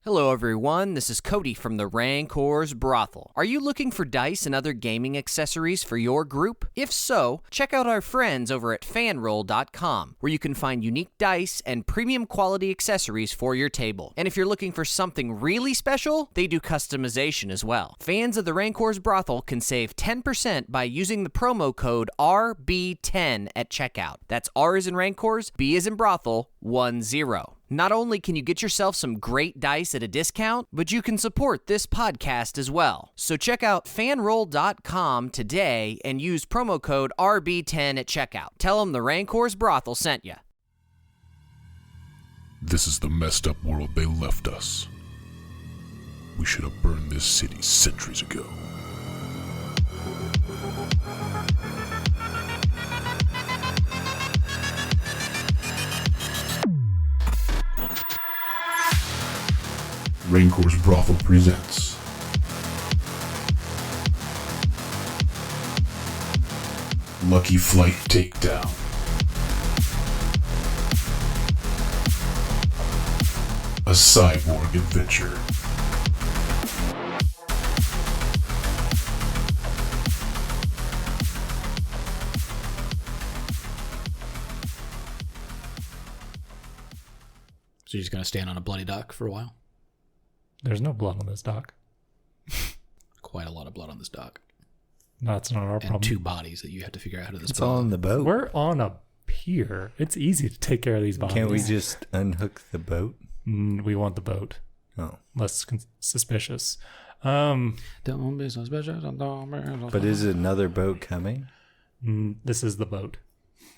Hello everyone, this is Cody from the Rancor's Brothel. Are you looking for dice and other gaming accessories for your group? If so, check out our friends over at fanroll.com, where you can find unique dice and premium quality accessories for your table. And if you're looking for something really special, they do customization as well. Fans of the Rancor's Brothel can save 10% by using the promo code RB10 at checkout. That's R as in Rancors, B as in Brothel, 10. Not only can you get yourself some great dice at a discount, but you can support this podcast as well. So check out fanroll.com today and use promo code RB10 at checkout. Tell them the Rancor's Brothel sent you. This is the messed up world they left us. We should have burned this city centuries ago. Rancor's Brothel presents Lucky Flight Takedown. A cyborg adventure. So you're just going to stand on a bloody dock for a while? There's no blood on this dock. Quite a lot of blood on this dock. No, it's not our problem. And two bodies that you have to figure out how to dispose It's all on the boat. We're on a pier. It's easy to take care of these bodies. Can't we just unhook the boat? We want the boat. Oh. Less suspicious. Don't be suspicious. But is another boat coming? This is the boat.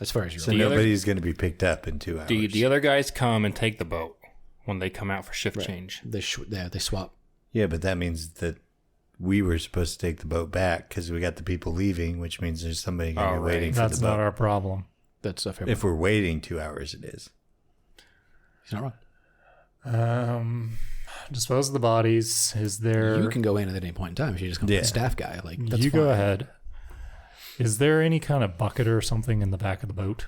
As far as you're So aware. nobody's going to be picked up in 2 hours. The other guys come and take the boat when they come out for shift Right. change. They swap. Yeah, but that means that we were supposed to take the boat back because we got the people leaving, which means there's somebody going to be waiting for That's the boat. not our problem. That's a fair If point. we're waiting 2 hours, it is. He's not wrong. Dispose of the bodies. Is there... You can go in at any point in time if you just come with Yeah. the staff guy. That's you fine. go ahead. Is there any kind of bucket or something in the back of the boat?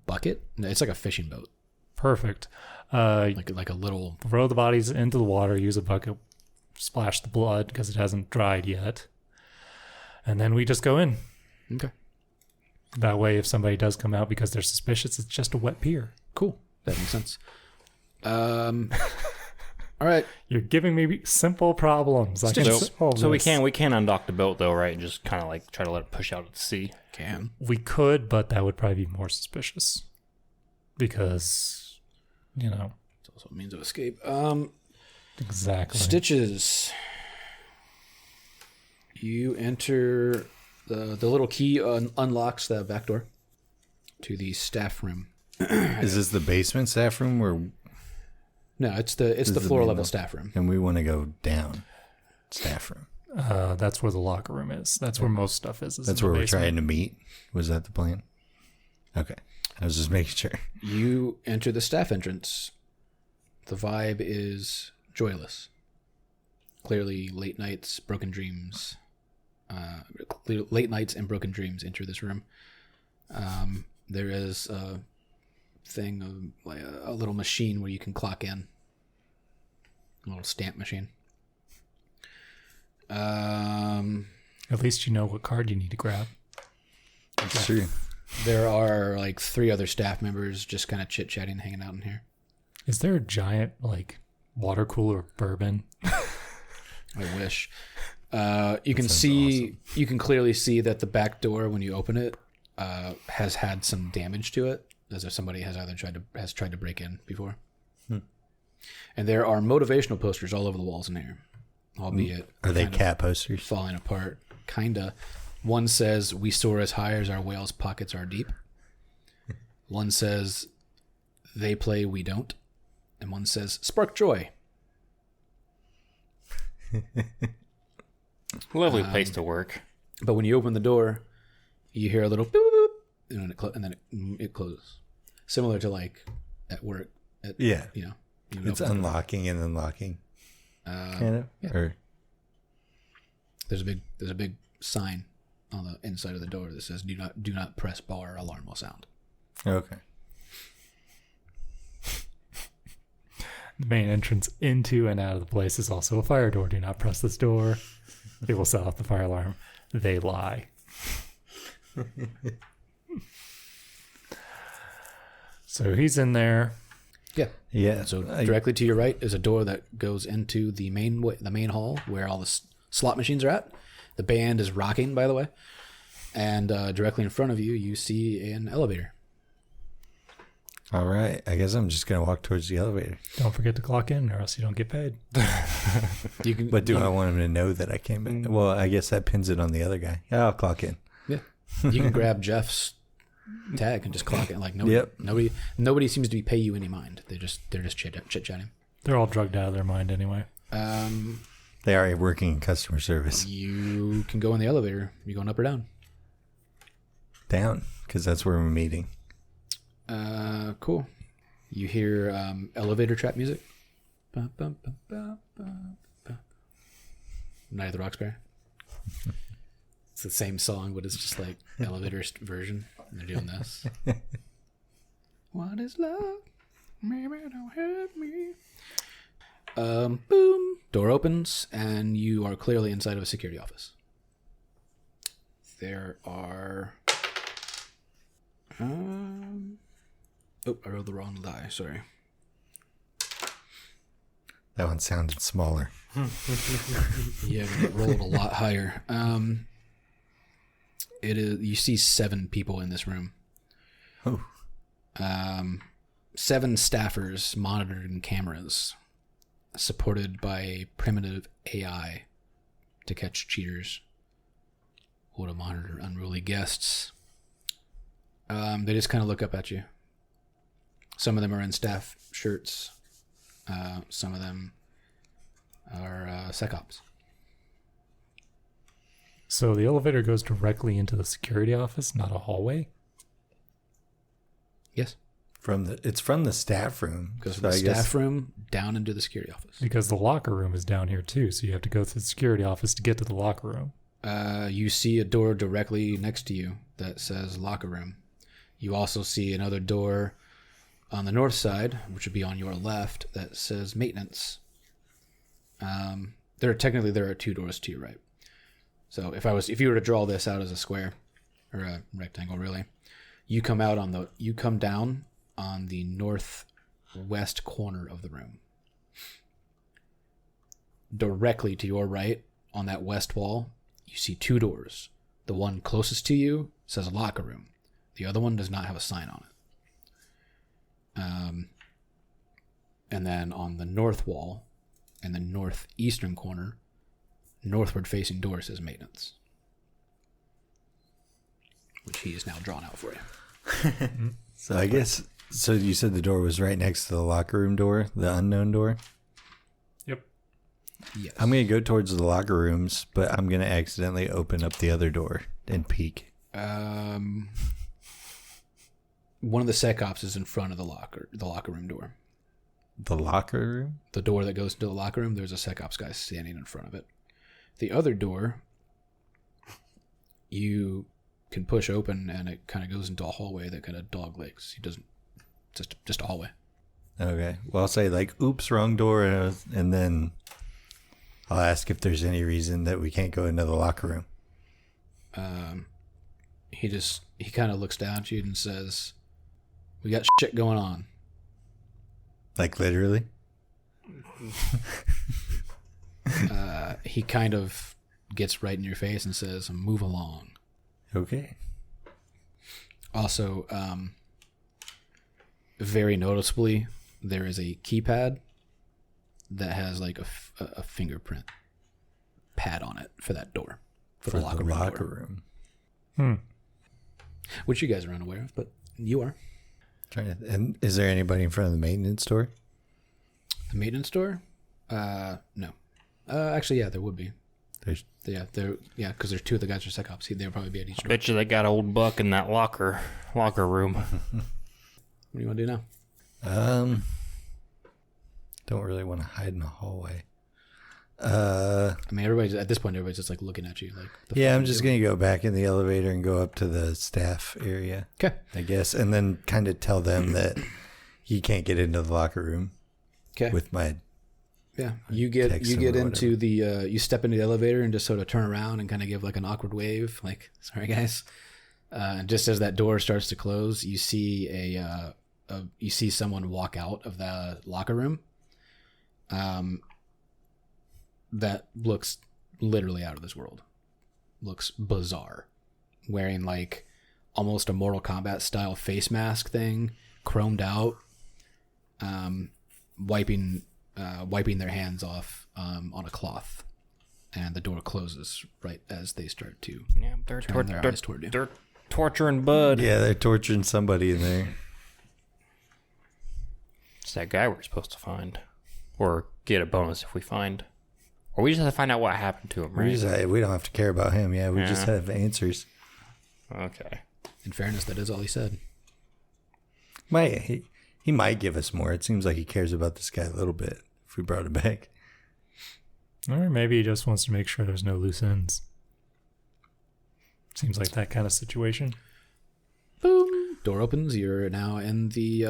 Bucket? No, it's like a fishing boat. Perfect. Like a little... Throw the bodies into the water, use a bucket, splash the blood because it hasn't dried yet. And then we just go in. Okay. That way, if somebody does come out because they're suspicious, it's just a wet pier. Cool. That makes sense. All right. You're giving me simple problems. I can solve So we this. can undock the boat though, right? And just kind of like try to let it push out at sea. Can. We could, but that would probably be more suspicious. Because, you know. It's also a means of escape. Exactly. Stitches. You enter the little key unlocks the back door to the staff room. Is this the basement staff room where No, it's the floor level staff room. and we want to go down staff room? That's where the locker room is. That's where most stuff is. That's where we're trying to meet. Was that the plan? Okay. I was just making sure. You enter the staff entrance. The vibe is joyless. Clearly, late nights, broken dreams. Late nights and broken dreams enter this room. There is a thing of like a little machine where you can clock in. A little stamp machine. At least you know what card you need to grab. That's true. There are like 3 other staff members just kind of chit-chatting, hanging out in here. Is there a giant, like, water cooler of bourbon? I wish. You can see, you can clearly see that the back door, when you open it, has had some damage to it, as if somebody has either tried to break in before. And there are motivational posters all over the walls in here, albeit Are they kind of cat posters? falling apart. Kinda. One says, "We soar as high as our whales' pockets are deep." One says, "They play, we don't," and one says, "Spark joy." Lovely place to work. But when you open the door, you hear a little boop, boop, boop, and then it closes. Similar to like at work. Yeah. You would It's open the door. unlocking and unlocking. Kind of? yeah. Or There's a big sign on the inside of the door that says do not press bar, alarm will sound. okay. The main entrance into and out of the place is also a fire door. Do not press this door. It will set off the fire alarm. They lie. So he's in there. Yeah. Yeah. So directly to your right is a door that goes into the main hall where all the slot machines are at. The band is rocking, by the way. And directly in front of you, you see an elevator. All right. I guess I'm just going to walk towards the elevator. Don't forget to clock in or else you don't get paid. You can, But do I want him to know that I came in? Well, I guess that pins it on the other guy. Yeah, I'll clock in. Yeah. You can grab Jeff's tag and just clock it. Like nobody seems to be pay you any mind. They're just chit-chatting. They're all drugged out of their mind anyway. They are working in customer service. You can go in the elevator. You going up or down? Down, because that's where we're meeting. Cool. You hear elevator trap music. Ba, ba, ba, ba, ba, ba. Night of the Roxbury. It's the same song, but it's just like elevator version. And they're doing this. What is love? Maybe don't hurt me. Boom. Door opens, and you are clearly inside of a security office. There are... Oh, I rolled the wrong die. Sorry. That one sounded smaller. Yeah, but it rolled a lot higher. It is. You see 7 people in this room. Oh. 7 staffers monitoring cameras, supported by primitive AI to catch cheaters or to monitor unruly guests. They just kind of look up at you. Some of them are in staff shirts. Some of them are SecOps. So the elevator goes directly into the security office, not a hallway? Yes. It's from the staff room. Goes from the staff room down into the security office. Because the locker room is down here too, so you have to go through the security office to get to the locker room. You see a door directly next to you that says locker room. You also see another door on the north side, which would be on your left, that says maintenance. There are 2 doors to your right. So if you were to draw this out as a square or a rectangle, really, you come down on the northwest corner of the room. Directly to your right, on that west wall, you see 2 doors. The one closest to you says locker room. The other one does not have a sign on it. And then on the north wall, in the northeastern corner, northward facing door says maintenance, which he is now drawn out for you. So I guess, so you said the door was right next to the locker room door, the unknown door? Yep. Yes. I'm going to go towards the locker rooms, but I'm going to accidentally open up the other door and peek. One of the SecOps is in front of the locker room door. The locker room? The door that goes into the locker room, there's a SecOps guy standing in front of it. The other door, you can push open, and it kind of goes into a hallway that kind of dog legs. He doesn't, just a hallway. Okay. Well, I'll say like, oops, wrong door, and then I'll ask if there's any reason that we can't go into the locker room. He kind of looks down at you and says, "We got shit going on." Like literally? He kind of gets right in your face and says, "Move along." Okay. Also, very noticeably, there is a keypad that has like a fingerprint pad on it for that door, for the locker room. Room. Which you guys are unaware of, but you are. And is there anybody in front of the maintenance door? The maintenance door? No. Actually, yeah, there would be. Because there's 2 of the guys are SecOps. They'll probably be at each door. Bet you they got old Buck in that locker room. What do you want to do now? Don't really want to hide in the hallway. I mean, at this point, everybody's just like looking at you. Like, yeah, I'm just going to go back in the elevator and go up to the staff area. Okay. I guess. And then kind of tell them that he can't get into the locker room. Okay. with my Yeah, you get text him or into the you step into the elevator and just sort of turn around and kind of give like an awkward wave, like sorry guys. And just as that door starts to close, you see you see someone walk out of the locker room. That looks literally out of this world. Looks bizarre, wearing like almost a Mortal Kombat style face mask thing, chromed out, wiping their hands off on a cloth, and the door closes right as they start to turn their eyes toward you. They're torturing Bud. Yeah, they're torturing somebody in there. It's that guy we're supposed to find. Or get a bonus if we find. Or we just have to find out what happened to him, right? We don't have to care about him. Yeah, we just have answers. Okay. In fairness, that is all he said. He might give us more. It seems like he cares about this guy a little bit if we brought him back. Or maybe he just wants to make sure there's no loose ends. Seems like that kind of situation. Boom. Door opens. You're now in the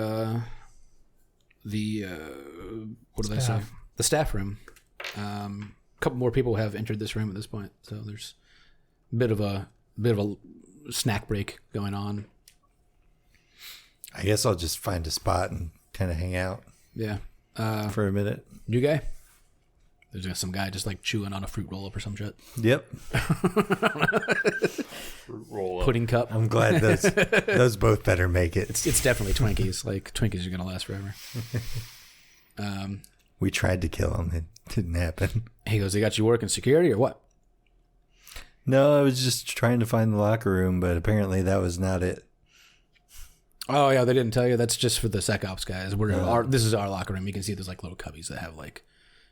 what did I say? The staff room. A couple more people have entered this room at this point, so there's a bit of a snack break going on. I guess I'll just find a spot and kind of hang out. Yeah. For a minute. New guy? There's just some guy just like chewing on a fruit roll up or some shit. Yep. Roll up. Pudding cup. I'm glad those both better make it. It's definitely Twinkies. Like Twinkies are gonna last forever. We tried to kill him. It didn't happen. He goes, "They got you working security or what?" No, I was just trying to find the locker room, but apparently that was not it. Oh yeah, they didn't tell you. That's just for the SecOps guys. This is our locker room. You can see there's like little cubbies that have like,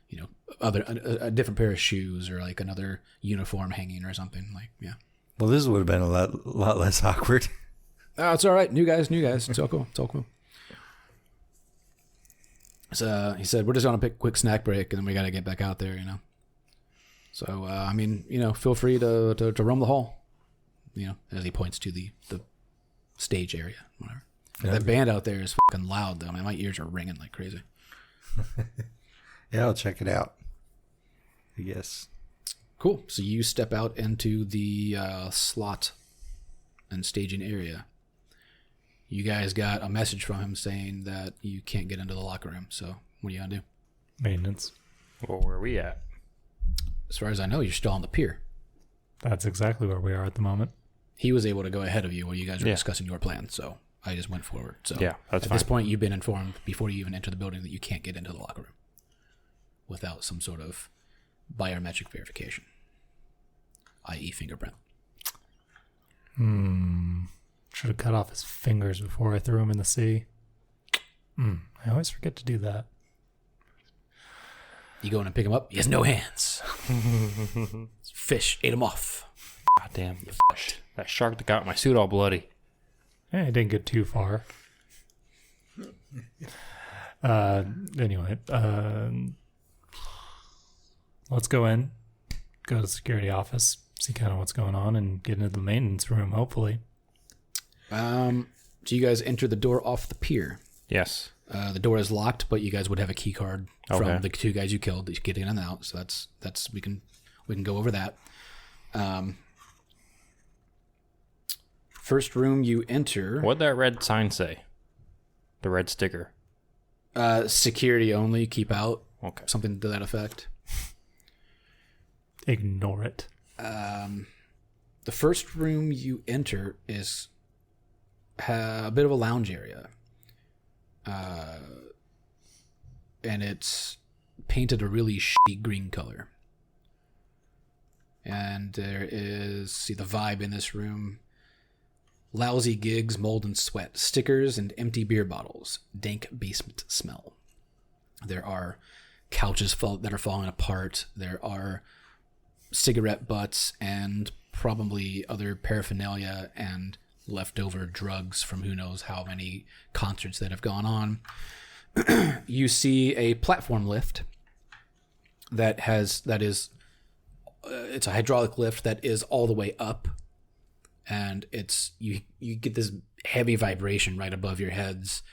you know, a different pair of shoes or like another uniform hanging or something. Like, yeah. Well, this would have been a lot less awkward. Oh, it's all right. New guys. It's all cool. So he said, "We're just on a quick snack break, and then we got to get back out there, you know." So I mean, you know, feel free to roam the hall, you know, as he points to the stage area, whatever. Yeah, that band out there is fucking loud, though. I mean, my ears are ringing like crazy. Yeah, I'll check it out, I guess. Cool. So you step out into the slot and staging area. You guys got a message from him saying that you can't get into the locker room. So what are you gonna do? Maintenance. Well, where are we at? As far as I know, you're still on the pier. That's exactly where we are at the moment. He was able to go ahead of you while you guys were discussing your plan, so I just went forward. So yeah, that's at fine. this point, you've been informed before you even enter the building that you can't get into the locker room without some sort of biometric verification, i.e. fingerprint. Should have cut off his fingers before I threw him in the sea. I always forget to do that. You go in and pick him up. He has no hands. Fish ate him off. God damn. That shark that got my suit all bloody. It didn't get too far. Anyway, let's go in, go to the security office, see kind of what's going on, and get into the maintenance room, hopefully. So you guys enter the door off the pier. Yes. The door is locked, but you guys would have a key card from the two guys you killed that you get in and out. So that's we can go over that. First room you enter. What'd that red sign say? The red sticker. Security only, keep out. Okay. Something to that effect. Ignore it. The first room you enter is a bit of a lounge area. And it's painted a really shitty green color. And there is, see the vibe in this room. Lousy gigs, mold and sweat, stickers and empty beer bottles, dank basement smell. There are couches that are falling apart. There are cigarette butts and probably other paraphernalia and leftover drugs from who knows how many concerts that have gone on. You see a platform lift it's a hydraulic lift that is all the way up, and it's you get this heavy vibration right above your heads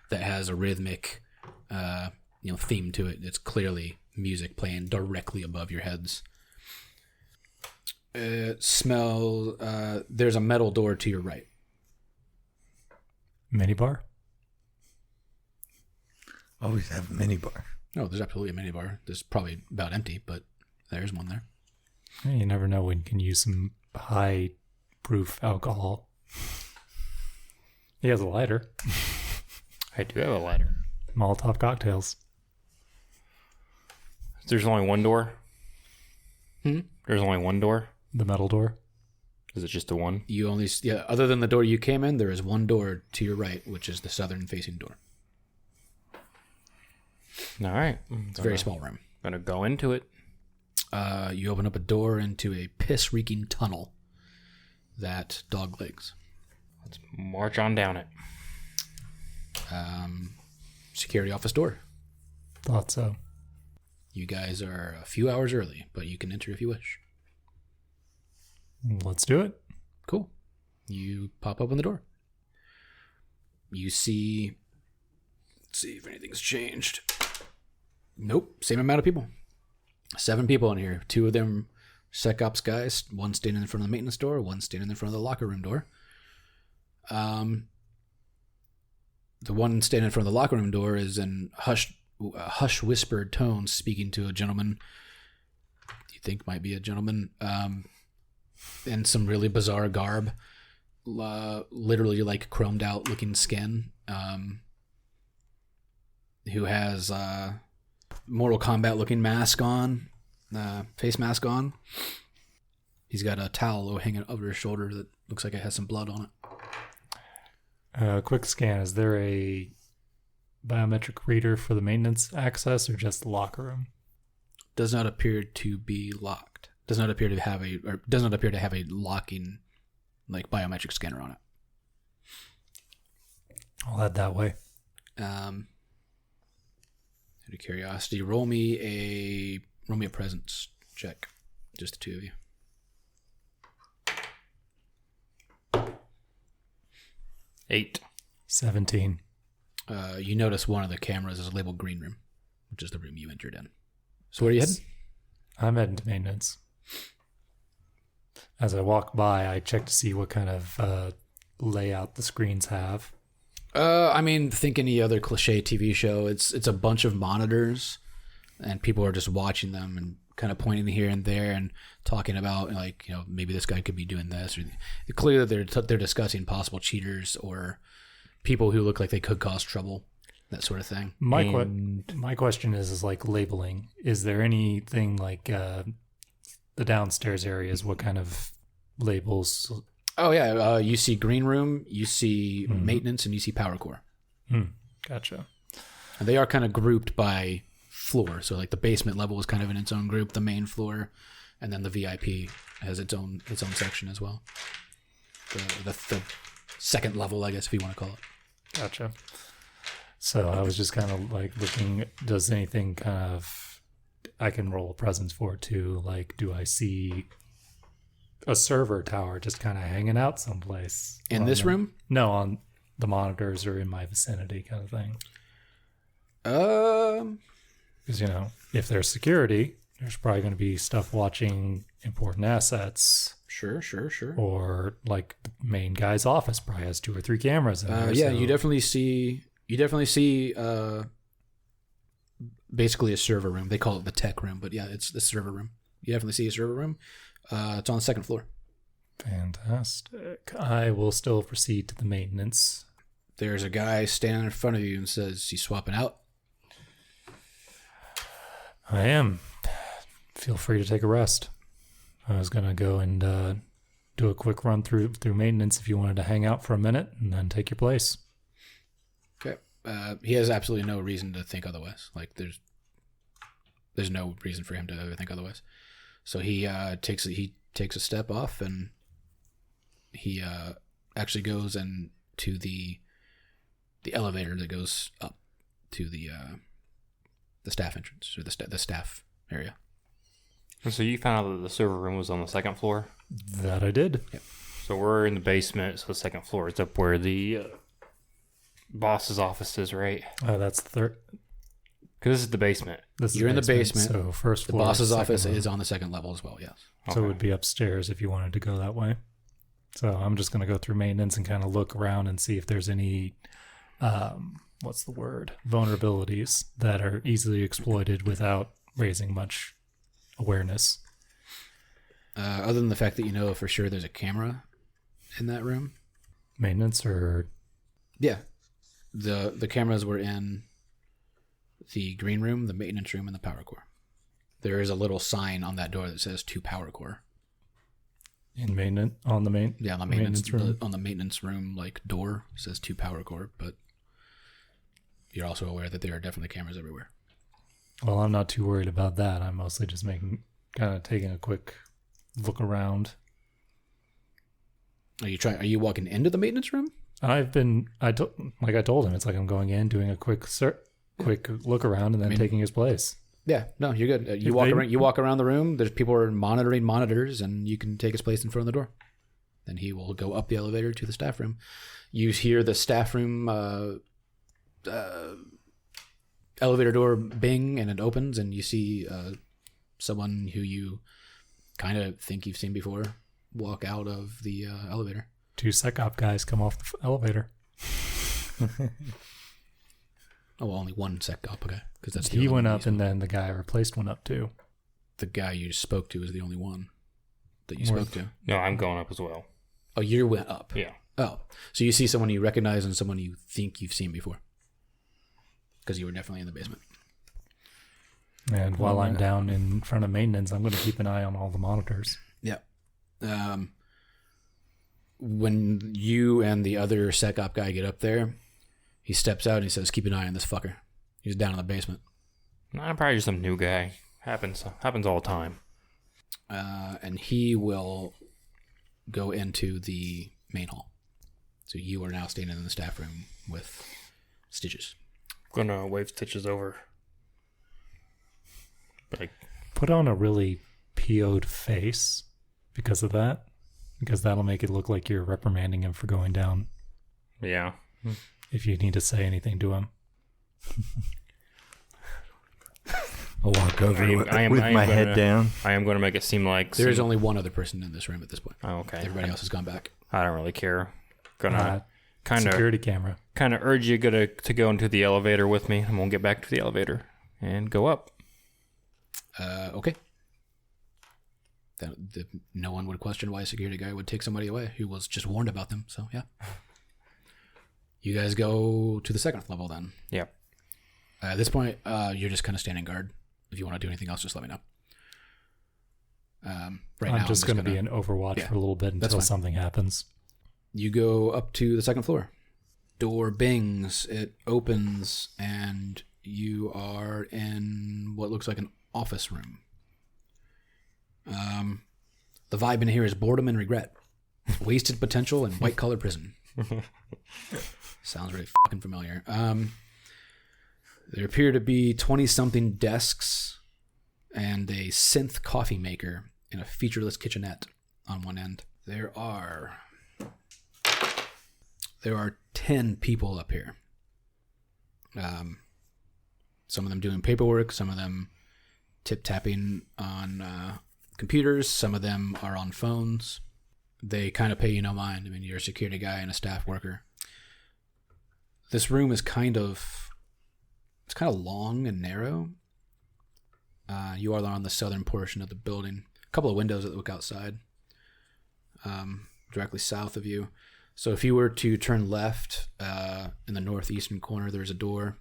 that has a rhythmic theme to it. It's clearly music playing directly above your heads. It smells. There's a metal door to your right. Minibar? Always have a minibar. No, there's absolutely a minibar. There's probably about empty, but there's one there. You never know when you can use some high proof alcohol. He has a lighter. I do have a lighter. Molotov cocktails. There's only one door? Hmm? There's only one door? The metal door. Is it just the one? You only, other than the door you came in, there is one door to your right, which is the southern facing door. All right. It's a very small room. Gonna go into it. You open up a door into a piss-reeking tunnel that dog legs. Let's march on down it. Security office door. Thought so. You guys are a few hours early, but you can enter if you wish. Let's do it. Cool. You pop open the door. You see... Let's see if anything's changed. Nope. Same amount of people. 7 people in here. 2 of them SecOps guys. 1 standing in front of the maintenance door. 1 standing in front of the locker room door. The one standing in front of the locker room door is in hush whispered tones speaking to a gentleman you think might be a gentleman in some really bizarre garb, literally like chromed out looking skin, who has Mortal Kombat looking mask on, face mask on. He's got a towel hanging over his shoulder that looks like it has some blood on it. Quick scan. Is there a biometric reader for the maintenance access or just the locker room? Does not appear to be locked. Does not appear to have a locking, like, biometric scanner on it. I'll head that way. Out of curiosity, roll me a presence check. Just the 2 of you. 8. 17. You notice one of the cameras is labeled green room, which is the room you entered in. So where are you heading? I'm heading to maintenance. As I walk by, I check to see what kind of layout the screens have. I mean, think any other cliche TV show. It's a bunch of monitors, and people are just watching them and kind of pointing here and there and talking about, like, maybe this guy could be doing this. Or clearly, they're discussing possible cheaters or people who look like they could cause trouble, that sort of thing. My question is like labeling. Is there anything like the downstairs areas? What kind of labels? Oh yeah, you see green room, you see maintenance, and you see power core. Gotcha. And they are kind of grouped by floor. So like the basement level is kind of in its own group, the main floor, and then the VIP has its own section as well. The second level, I guess, if you want to call it. Gotcha. So I was just kind of like looking, does anything kind of, I can roll a presence for it too. Like, do I see a server tower just kind of hanging out someplace? In this room? No, on the monitors or in my vicinity kind of thing. Because, if there's security, there's probably going to be stuff watching important assets. Sure. Or like the main guy's office probably has 2 or 3 cameras in there. Yeah, so. You definitely see basically a server room. They call it the tech room, but yeah, it's the server room. You definitely see a server room. It's on the 2nd floor. Fantastic. I will still proceed to the maintenance. There's a guy standing in front of you and says, "You swapping out?" I am. Feel free to take a rest. I was going to go and do a quick run through maintenance if you wanted to hang out for a minute and then take your place. Okay. He has absolutely no reason to think otherwise. Like, there's no reason for him to ever think otherwise. So he takes a step off, and he actually goes into the elevator that goes up to the staff entrance, or the staff area. So you found out that the server room was on the 2nd floor? That I did. Yep. So we're in the basement, so the 2nd floor is up where the boss's office is, right? That's the Because this is the basement. You're in the basement. So first The floor. boss's second office level. is on the second level as well, yes. So it would be upstairs if you wanted to go that way. So I'm just going to go through maintenance and kind of look around and see if there's any, what's the word? Vulnerabilities that are easily exploited without raising much awareness. Other than the fact that you know for sure there's a camera in that room. Maintenance or... Yeah. The cameras were in the green room, the maintenance room, and the power core. There is a little sign on that door that says to power core. In maintenance? On the main? Yeah, on the maintenance room? on the maintenance room like door says to power core, but you're also aware that there are definitely cameras everywhere. Well, I'm not too worried about that. I'm mostly just taking a quick look around. Are you walking into the maintenance room? I told him, it's like I'm going in, doing a quick look around, and then taking his place. Yeah, no, you're good. You walk around the room. There's people are monitoring monitors, and you can take his place in front of the door. Then he will go up the elevator to the staff room. You hear the staff room elevator door bing, and it opens, and you see someone who you kind of think you've seen before walk out of the elevator. 2 SecOps guys come off the elevator. Oh, well, only one SecOps guy, because that's He went up, and then the guy I replaced went up too. The guy you spoke to is the only one that you spoke to. No, I'm going up as well. Oh, you went up. Yeah. Oh, so you see someone you recognize and someone you think you've seen before, because you were definitely in the basement. And while I'm down in front of maintenance, I'm going to keep an eye on all the monitors. Yeah. When you and the other SecOps guy get up there, he steps out and he says, "Keep an eye on this fucker. He's down in the basement." No, I'm probably just some new guy. Happens all the time. And he will go into the main hall. So you are now standing in the staff room with Stitches. Gonna wave Stitches over. But Put on a really PO'd face because of that. Because that'll make it look like you're reprimanding him for going down. yeah. If you need to say anything to him. I'll walk over with I am my head gonna- down. I am going to make it seem like There is only one other person in this room at this point. Oh, okay. Everybody else has gone back. I don't really care. Gonna kind of security camera. urge you to go into the elevator with me. I'm gonna get back to the elevator and go up. Okay. No one would question why a security guy would take somebody away who was just warned about them. So, yeah. You guys go to the second level then. Yep. At this point, you're just kind of standing guard. If you want to do anything else, just let me know. Right now, I'm just going to be in Overwatch for a little bit until something happens. You go up to the second floor. Door bings. It opens, and you are in what looks like an office room. The vibe in here is boredom and regret. Wasted potential and white-collar prison. Sounds really fucking familiar. There appear to be 20-something desks and a synth coffee maker and a featureless kitchenette on one end. There are 10 people up here. Some of them doing paperwork, some of them tip-tapping on computers, some of them are on phones. They kind of pay you no mind. I mean, you're a security guy and a staff worker. This room is kind of long and narrow. You are on the southern portion of the building. A couple of windows that look outside, directly south of you. So if you were to turn left in the northeastern corner, there's a door.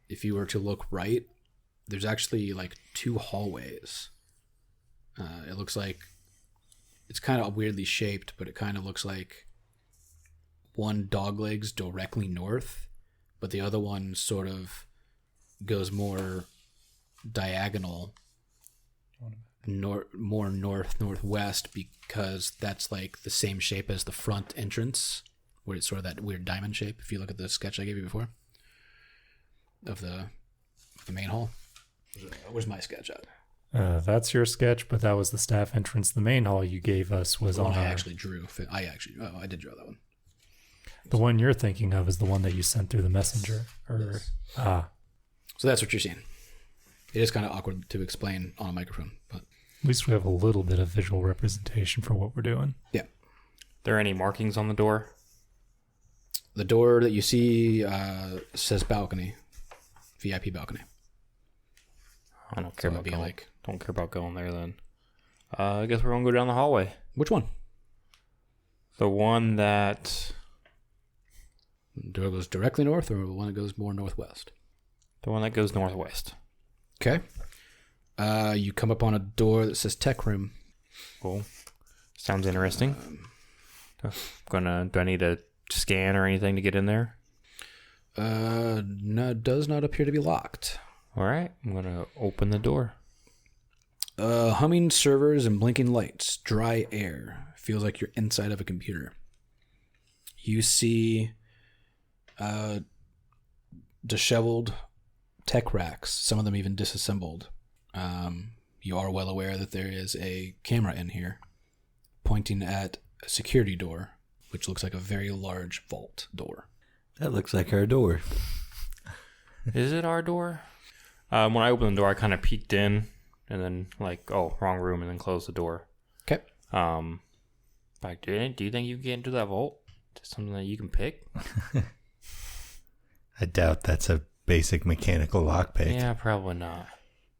If you were to look right, there's actually like 2 hallways. It looks like it's kind of weirdly shaped, but it kind of looks like one doglegs directly north, but the other one sort of goes more diagonal, more northwest, because that's like the same shape as the front entrance, where it's sort of that weird diamond shape. If you look at the sketch I gave you before of the main hall, where's my sketch at? That's your sketch, but that was the staff entrance. The main hall you gave us was on. I did draw that one. The one you're thinking of is the one that you sent through the messenger. So that's what you're seeing. It is kind of awkward to explain on a microphone, but at least we have a little bit of visual representation for what we're doing. yeah. There any markings on the door? The door that you see says balcony, VIP balcony. I don't So care it'd about be going. like, Don't care about going there then. I guess we're gonna go down the hallway. which one? The one that Door goes directly north, or the one that goes more northwest? goes northwest. Okay. You come up on a door that says tech room. Cool. Sounds interesting. Do I need to scan or anything to get in there? No, it does not appear to be locked. All right, I'm gonna open the door. Humming servers and blinking lights, dry air. Feels like you're inside of a computer. You see disheveled tech racks, some of them even disassembled. You are well aware that there is a camera in here pointing at a security door, which looks like a very large vault door. That looks like our door. Is it our door? When I opened the door, I kind of peeked in, and then wrong room, and then closed the door. Okay. Like, do you think you can get into that vault? Is something that you can pick? I doubt that's a basic mechanical lockpick. Yeah, probably not.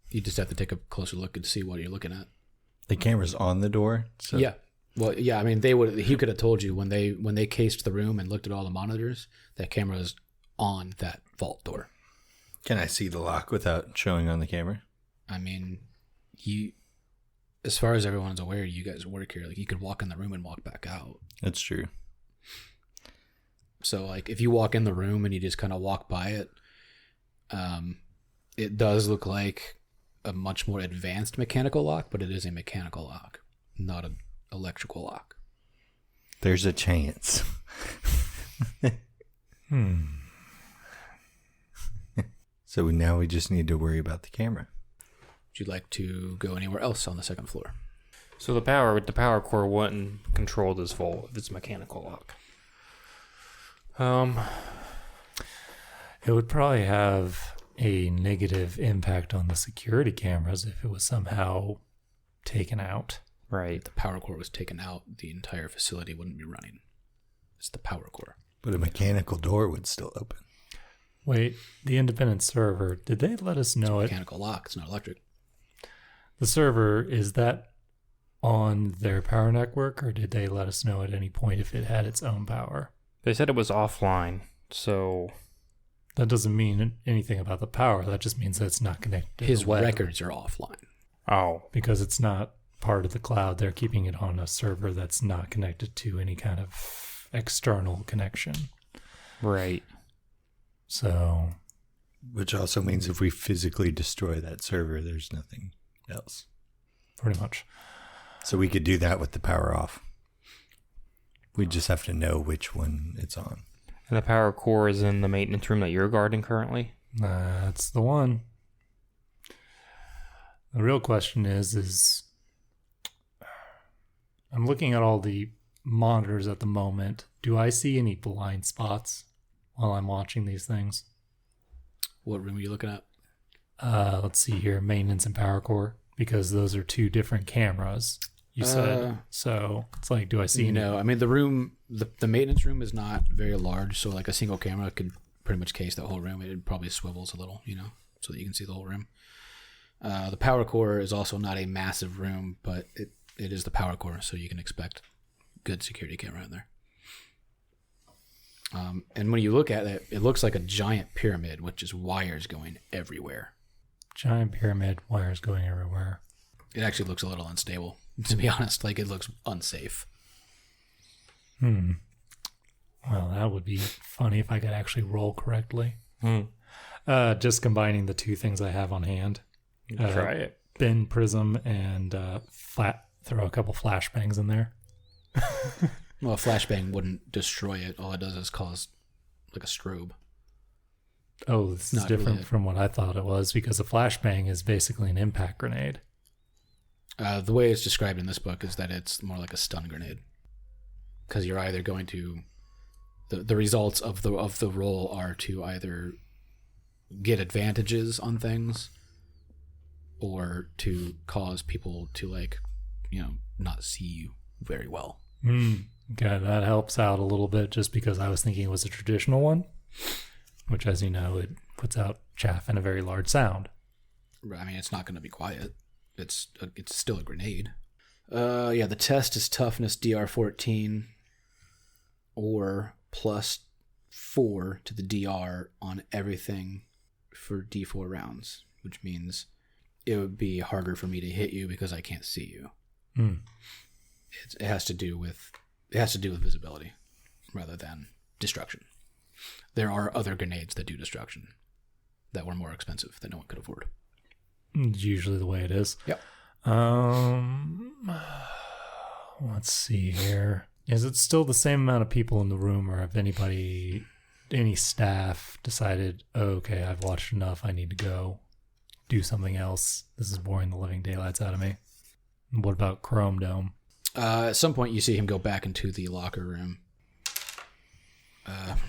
You just have to take a closer look and see what you're looking at. The camera's on the door. So Yeah. Well, yeah, I mean, he could have told you when they cased the room and looked at all the monitors, that camera is on that vault door. Can I see the lock without showing on the camera? I mean, as far as everyone's aware, you guys work here. Like, you could walk in the room and walk back out. That's true. So, like, if you walk in the room and you just kind of walk by it, it does look like a much more advanced mechanical lock, but it is a mechanical lock, not an electrical lock. There's a chance. So now we just need to worry about the camera. Would you like to go anywhere else on the second floor? So the power core wouldn't control this vault if it's a mechanical lock. It would probably have a negative impact on the security cameras if it was somehow taken out. Right. If the power core was taken out, the entire facility wouldn't be running. It's the power core. But a mechanical door would still open. Wait, the independent server, did they let us know it? Mechanical lock. It's not electric. The server, is that on their power network, or did they let us know at any point if it had its own power? They said it was offline, so That doesn't mean anything about the power. That just means that it's not connected to His the web. records are offline. oh, Because it's not part of the cloud. They're keeping it on a server that's not connected to any kind of external connection. right. So, Which also means if we physically destroy that server, there's nothing else. pretty much. So we could do that with the power off. We just have to know which one it's on. And the power core is in the maintenance room that you're guarding currently? That's the one. The real question is I'm looking at all the monitors at the moment. Do I see any blind spots while I'm watching these things? What room are you looking at? Let's see here, maintenance and power core, because those are two different cameras. You said so. It's like, do I see? No, I mean the room, the maintenance room is not very large, so like a single camera could pretty much case the whole room. It probably swivels a little, so that you can see the whole room. The power core is also not a massive room, but it is the power core, so you can expect good security camera in there. And when you look at it, it looks like a giant pyramid with just wires going everywhere. Giant pyramid, wires going everywhere. It actually looks a little unstable, to be honest. Like, it looks unsafe. Well, that would be funny if I could actually roll correctly. Just combining the two things I have on hand. Try it. Bin prism and throw a couple flashbangs in there. Well, a flashbang wouldn't destroy it. All it does is cause, like, a strobe. Oh, this is Not different really. from what I thought it was, because a flashbang is basically an impact grenade. The way it's described in this book is that it's more like a stun grenade. Because you're either going to the results of the roll are to either get advantages on things or to cause people to, like, not see you very well. Okay, that helps out a little bit, just because I was thinking it was a traditional one, which, as you know, it puts out chaff and a very large sound. I mean, it's not going to be quiet. It's still a grenade. The test is toughness DR14 or +4 to the DR on everything for D4 rounds, which means it would be harder for me to hit you because I can't see you. It has to do with visibility rather than destruction. There are other grenades that do destruction that were more expensive that no one could afford. It's usually the way it is. Yep. Let's see here. Is it still the same amount of people in the room, or have any staff decided, okay, I've watched enough, I need to go do something else. This is boring the living daylights out of me. What about Chrome Dome? At some point, you see him go back into the locker room.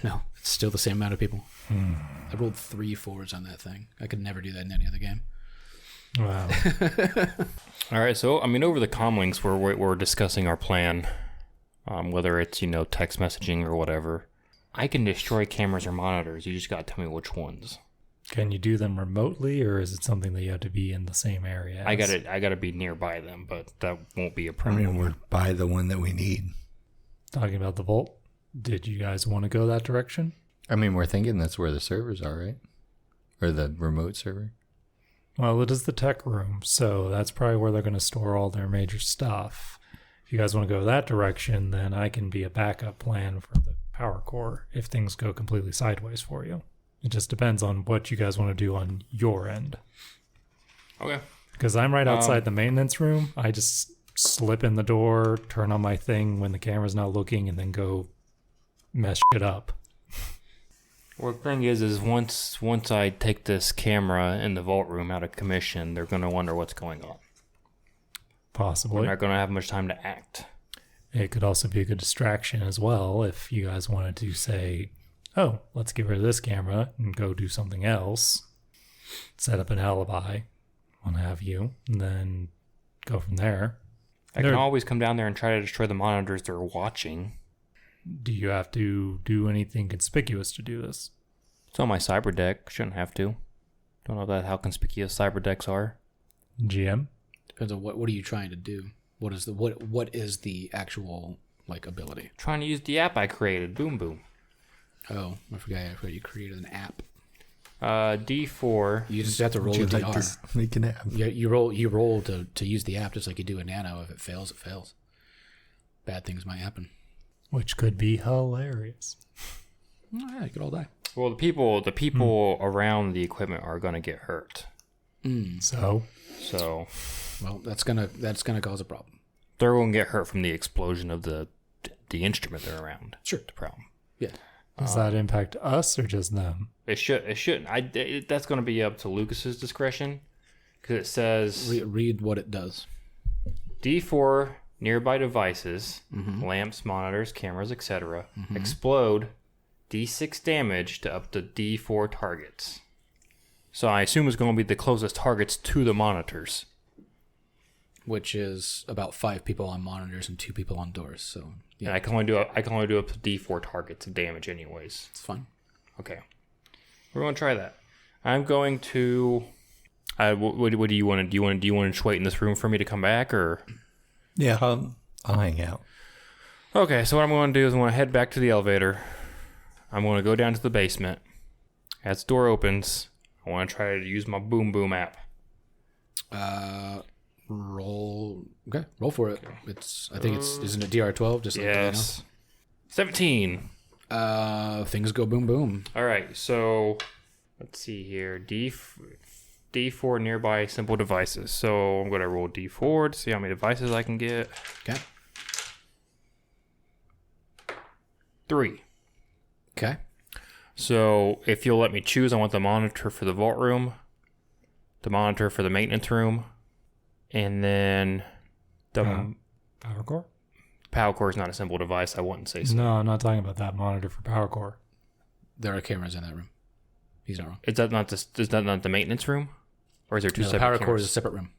No, it's still the same amount of people. I rolled 3 4s on that thing. I could never do that in any other game. Wow. All right, so I mean, over the comlinks, we're discussing our plan, whether it's text messaging or whatever. I can destroy cameras or monitors. You just gotta tell me which ones. Can you do them remotely, or is it something that you have to be in the same area? I gotta be nearby them, but that won't be a I problem. mean, we're by the one that we need. Talking about the vault, did you guys want to go that direction? I mean, we're thinking that's where the servers are, right? Or the remote server. Well, it is the tech room, so that's probably where they're going to store all their major stuff. If you guys want to go that direction, then I can be a backup plan for the power core if things go completely sideways for you. It just depends on what you guys want to do on your end. Okay. Because I'm right outside the maintenance room. I just slip in the door, turn on my thing when the camera's not looking, and then go mess shit up. Well, the thing is once I take this camera in the vault room out of commission, they're going to wonder what's going on. Possibly. We're not going to have much time to act. It could also be a good distraction as well if you guys wanted to say, oh, let's get rid of this camera and go do something else, set up an alibi, what have you, and then go from there. I can always come down there and try to destroy the monitors they're watching. Do you have to do anything conspicuous to do this? It's on my cyber deck. Shouldn't have to. Don't know how conspicuous cyber decks are. GM? Depends on what are you trying to do. What is the actual ability? Trying to use the app I created. Boom boom. Oh, I forgot you created an app. D4. You just have to roll a DR. Make an app. Yeah, you roll to use the app just like you do a nano. If it fails, it fails. Bad things might happen. Which could be hilarious. Oh, yeah, you could all die. Well, the people around the equipment are going to get hurt. So, well, that's gonna cause a problem. They're going to get hurt from the explosion of the instrument they're around. Sure, The problem. yeah. does that impact us or just them? It shouldn't. That's going to be up to Lucas's discretion, because it says Read what it does. D4 nearby devices, lamps, monitors, cameras, etc., explode D6 damage to up to D4 targets. So I assume it's going to be the closest targets to the monitors. Which is about 5 people on monitors and 2 people on doors. So yeah, And I can only do up to D4 targets of damage, anyways. it's fun. Okay, we're going to try that. I'm going to. What do you want to do? Do you want to just wait in this room for me to come back, or? Yeah, I'll hang out. Okay, so what I'm going to do is I'm going to head back to the elevator. I'm going to go down to the basement. As the door opens, I want to try to use my Boom Boom app. Roll for it. Isn't it DR12? Just Yes. 17. Things go boom boom. All right, so let's see here. D4 nearby simple devices. So I'm going to roll D4 to see how many devices I can get. Okay. 3. Okay. So if you'll let me choose, I want the monitor for the vault room, the monitor for the maintenance room, and then the Power core? Power core is not a simple device. I wouldn't say so. No, I'm not talking about that monitor for power core. There are cameras in that room. He's not wrong. Is that not the maintenance room? Or is there two No, the separate power cameras? core is a separate room.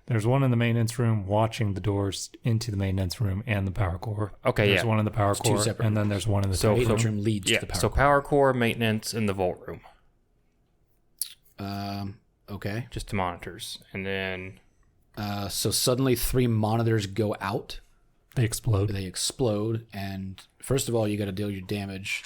There's one in the maintenance room watching the doors into the maintenance room and the power core. Okay, There's yeah. one in the power two core, separate and then there's one in the So- Maintenance room leads Yeah, to the power so core. power core, maintenance, and the vault room. Okay. Just to monitors. And then... So suddenly 3 monitors go out. They explode. They explode, and first of all, you got to deal your damage.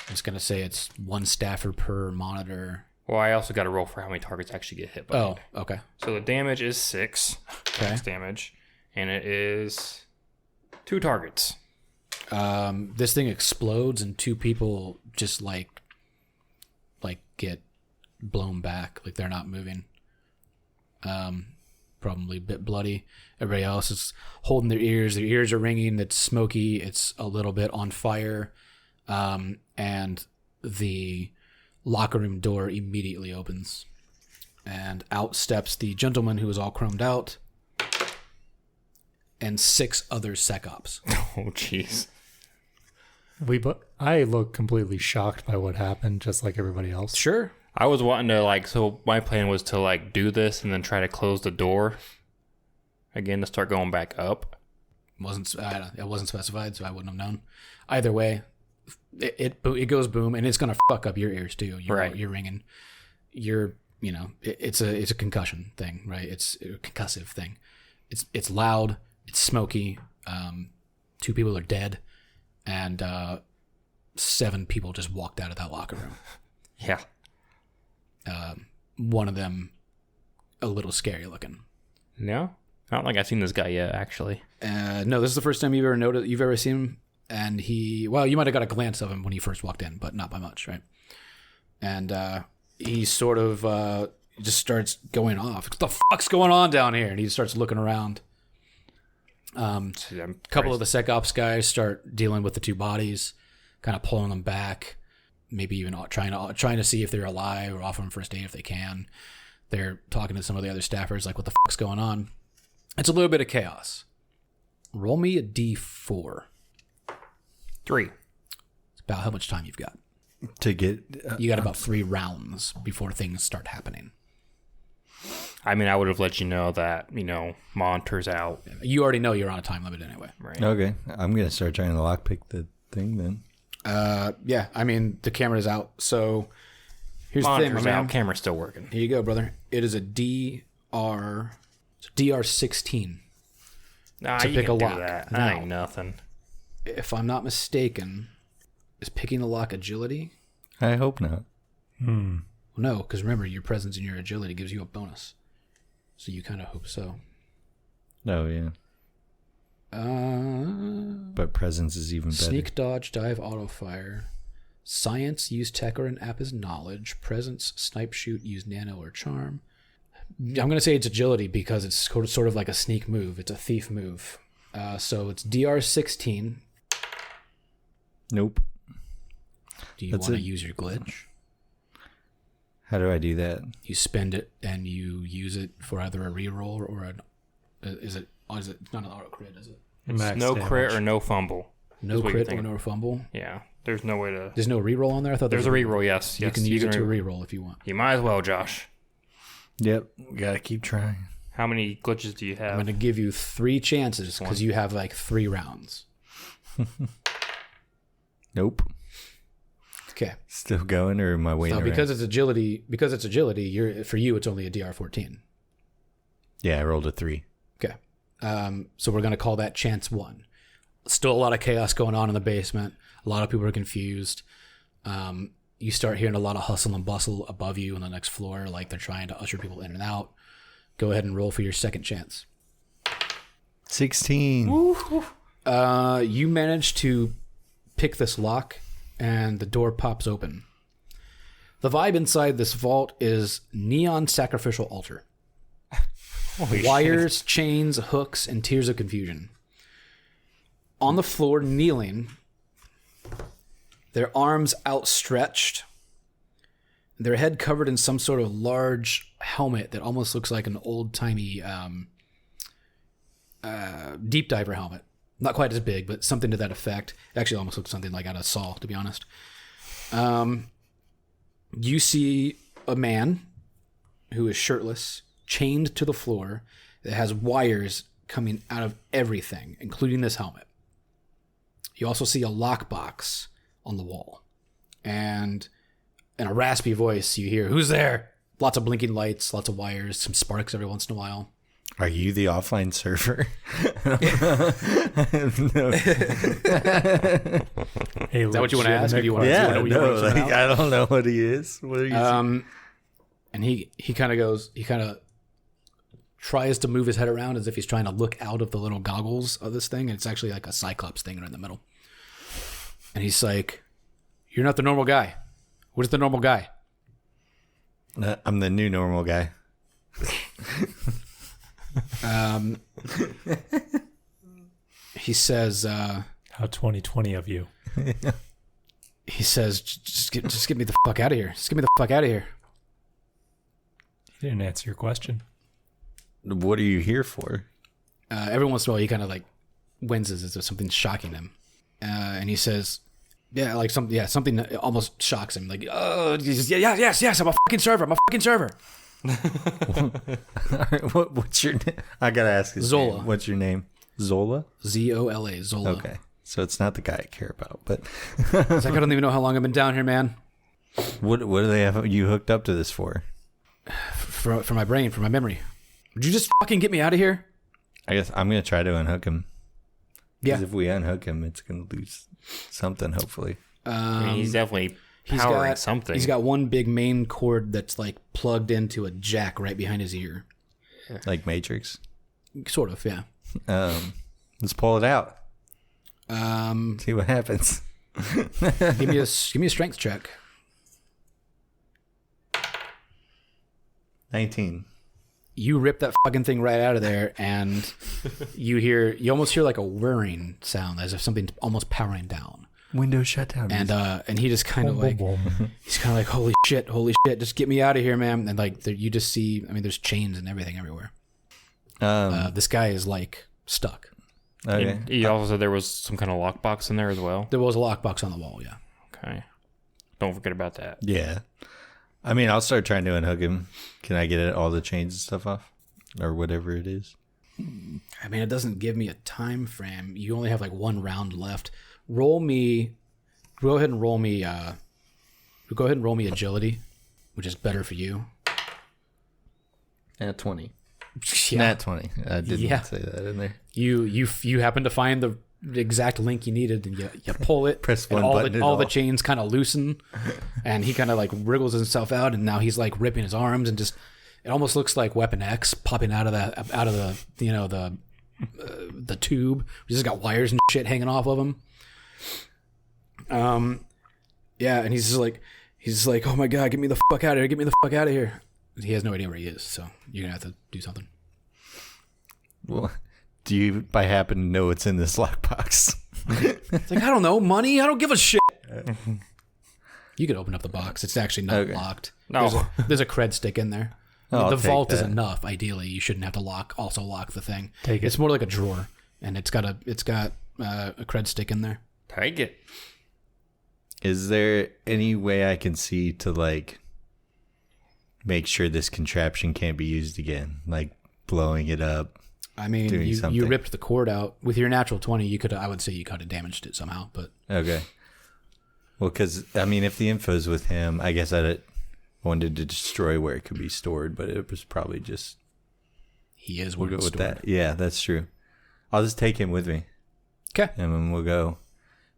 I'm just gonna say it's 1 staffer per monitor. Well, I also got to roll for how many targets actually get hit by Oh, it. okay. So the damage is 6. Okay. Max damage. And it is 2 targets. This thing explodes, and 2 people just like get blown back, like they're not moving. Probably a bit bloody. Everybody else is holding their ears. Their ears are ringing. It's smoky. It's a little bit on fire. And the locker room door immediately opens. And out steps the gentleman who is all chromed out and 6 other SecOps. Oh, jeez. I look completely shocked by what happened, just like everybody else. Sure. I was wanting to, so my plan was to, do this and then try to close the door again to start going back up. It wasn't specified, so I wouldn't have known. Either way, it goes boom, and it's gonna fuck up your ears too. You're ringing. It's a concussion thing, right? It's a concussive thing. It's loud. It's smoky. 2 people are dead, and 7 people just walked out of that locker room. Yeah. One of them a little scary looking. No? I don't think I've seen this guy yet, actually. No, this is the first time you've ever seen him, and you might have got a glance of him when he first walked in, but not by much, right? And he sort of just starts going off. What the fuck's going on down here? And he starts looking around. A couple of the SecOps guys start dealing with the 2 bodies, kind of pulling them back, maybe even trying to see if they're alive or offer them first aid if they can. They're talking to some of the other staffers, like, what the fuck's going on? It's a little bit of chaos. Roll me a D4. 3. It's about how much time you've got. To get You got about 3 rounds before things start happening. I mean, I would have let you know that, monitor's out. You already know you're on a time limit anyway. Right. Okay, I'm gonna start trying to lockpick the thing then. Yeah, I mean, the camera's out. So here's Monitor's the thing, my man. out. Camera's still working. Here you go, brother. It is a DR16. Nah, To you pick can a do lock. that. No. That ain't nothing. If I'm not mistaken, is picking the lock agility? I hope not. Well, no, because remember, your presence and your agility gives you a bonus. So you kind of hope so. Oh yeah, but presence is even better. Sneak, dodge, dive, auto fire. Science, use tech or an app as knowledge. Presence, snipe, shoot, use nano or charm. I'm going to say it's agility because it's sort of like a sneak move. It's a thief move. So it's DR16. Nope. Do you That's want to it. use your glitch? How do I do that? You spend it and you use it for either a reroll or an. Is it? It's not an auto crit, is it? Max No damage. crit or no fumble. No Is what you're crit or thinking. no fumble. Yeah. There's no way to... There's no reroll on there. I thought There's a was reroll, yes. You Yes, can use it to re- reroll if you want. You might as well, Josh. Yep, gotta keep trying. How many glitches do you I'm have? going to give you 3 chances because you have like 3 rounds. Nope. Okay. Still going, or am I waiting? So around? because it's agility, for you it's only a DR14. Yeah, I rolled a 3. Okay. So we're going to call that chance 1. Still a lot of chaos going on in the basement. A lot of people are confused. You start hearing a lot of hustle and bustle above you on the next floor, like they're trying to usher people in and out. Go ahead and roll for your second chance. 16. You manage to pick this lock, and the door pops open. The vibe inside this vault is neon sacrificial altar. Wires, chains, hooks, and tears of confusion. On the floor, kneeling, their arms outstretched, their head covered in some sort of large helmet that almost looks like an old-timey deep diver helmet. Not quite as big, but something to that effect. It actually almost looks something like out of Saw, to be honest. You see a man who is shirtless, chained to the floor, that has wires coming out of everything, including this helmet. You also see a lockbox on the wall. And in a raspy voice, you hear, "Who's there?" Lots of blinking lights, lots of wires, some sparks every once in a while. Are you the offline server? No. Hey, Is that what you want to ask? Or do you want Yeah, to know no, like, I don't know what he is. What are you And he kind of tries to move his head around as if he's trying to look out of the little goggles of this thing, and it's actually like a cyclops thing right in the middle. And he's like, "You're not the normal guy. What is the normal guy?" I'm the new normal guy. He says, How 2020 of you. he says, just get me the fuck out of here. Just get me the fuck out of here. He didn't answer your question. What are you here for? Every once in a while, he kind of like winces as if something's shocking him. And he says, something that almost shocks him. Like, yes, I'm a fucking server. What's your name? I gotta ask his Zola. name. What's your name? Zola? Zola, Zola. Okay. So it's not the guy I care about, but He's like, "I don't even know how long I've been down here, man. what do they have you hooked up to this for? For my brain, for my memory. Would you just fucking get me out of here?" I guess I'm gonna try to unhook him. Yeah. Because if we unhook him, it's gonna lose something, hopefully. I mean, he's definitely powering something. He's got one big main cord that's like plugged into a jack right behind his ear. Like Matrix. Sort of, yeah. Let's pull it out. Um, See what happens. give me a strength check. 19. You rip that fucking thing right out of there, and you almost hear like a whirring sound, as if something's almost powering down. Windows shut down. And he just kind of like, he's kind of like, holy shit, just get me out of here, man. And like, you just see, I mean, there's chains and everything everywhere. This guy is like stuck. Okay. And he also said there was some kind of lockbox in there as well. There was a lockbox on the wall, yeah. Okay. Don't forget about that. Yeah. I mean, I'll start trying to unhook him. Can I get all the chains and stuff off? Or whatever it is? I mean, it doesn't give me a time frame. You only have like one round left. Go ahead and roll me agility, which is better for you. At 20. Yeah. Nat 20. I didn't say that in there. You happen to find the exact link you needed, and you pull it. Press and one button. all the chains kind of loosen, and he kind of like wriggles himself out, and now he's like ripping his arms, and just it almost looks like Weapon X popping out of the the tube. He's just got wires and shit hanging off of him. And he's just like, "Oh my god, get me the fuck out of here! He has no idea where he is, so you're gonna have to do something. Well, do you by happen to know what's in this lockbox? It's like, I don't know, money. I don't give a shit. You could open up the box. It's actually not locked. No. There's a cred stick in there. Oh, the I'll vault take is that. enough. Ideally, you shouldn't have to lock the thing. Take it. It's more like a drawer, and it's got a cred stick in there. Take it. Is there any way I can see to like make sure this contraption can't be used again? Like blowing it up? I mean, Doing you something. ripped the cord out with your natural 20. I would say you could have damaged it somehow, but Okay. Well, because, I mean, if the info's with him, I guess I wanted to destroy where it could be stored, but it was probably just... he is We'll where go it's with stored. that. Yeah, that's true. I'll just take him with me, Okay. and then we'll go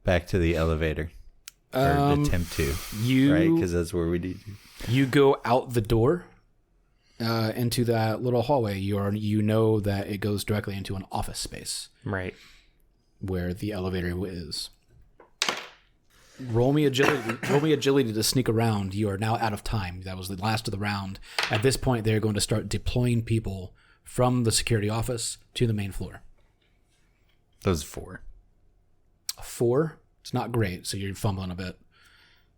back to the elevator. Or attempt to, right? Because that's where we need to. You go out the door into that little hallway. You know that it goes directly into an office space Right. where the elevator is. Roll me agility to sneak around. You are now out of time. That was the last of the round. At this point, they're going to start deploying people from the security office to the main floor. Those 4. 4. It's not great, so you're fumbling a bit.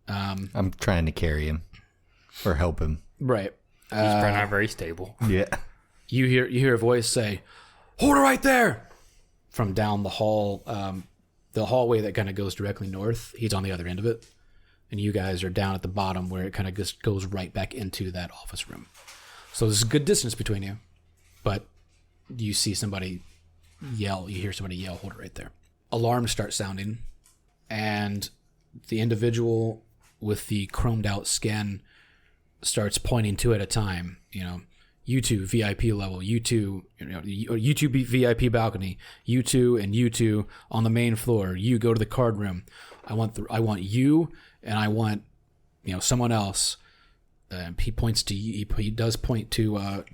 I'm trying to carry him or help him. Right. He's probably not very stable. Yeah. You hear a voice say, "Hold her right there! from down the hall, the hallway that kind of goes directly north. He's on the other end of it, and you guys are down at the bottom where it kind of just goes right back into that office room. So there's a good distance between you, but you see somebody yell. You hear somebody yell, "Hold it right there!" Alarms start sounding, and the individual with the chromed out skin starts pointing two at a time. You two VIP level, you two, you two VIP balcony, you two and you two on the main floor. You go to the card room. I want you, and I want someone else. He points to you. He does point to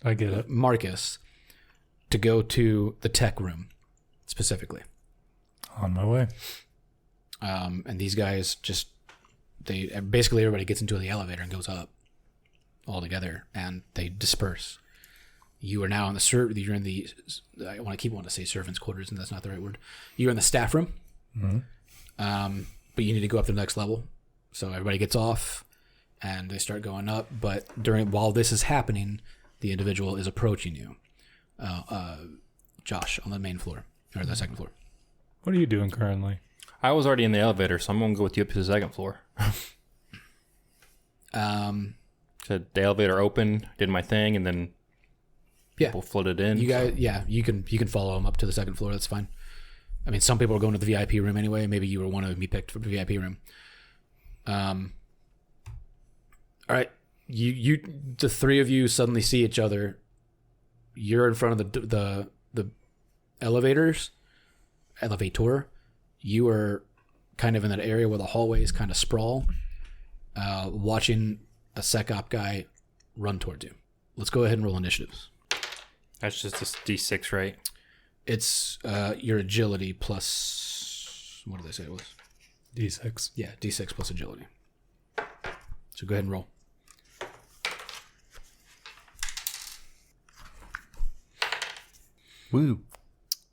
I get it. Marcus to go to the tech room specifically. On my way. And these guys basically everybody gets into the elevator and goes up all together, and they disperse. You are now in you're in the, I want to say servants' quarters, and that's not the right word. You're in the staff room, but you need to go up to the next level. So everybody gets off, and they start going up. But while this is happening, the individual is approaching you, Josh, on the main floor or the second floor. What are you doing currently? I was already in the elevator, so I'm going to go with you up to the second floor. Said the elevator opened, did my thing, and then people flooded in. You guys, you can follow them up to the second floor. That's fine. I mean, some people are going to the VIP room anyway. Maybe you were one of them. You picked for the VIP room. All right, the three of you suddenly see each other. You're in front of the elevator. You are kind of in that area where the hallways kind of sprawl, watching a SecOp guy run towards you. Let's go ahead and roll initiatives. That's just a D6, right? It's your agility plus, what did they say it was? D6. Yeah, D6 plus agility. So go ahead and roll. Woo.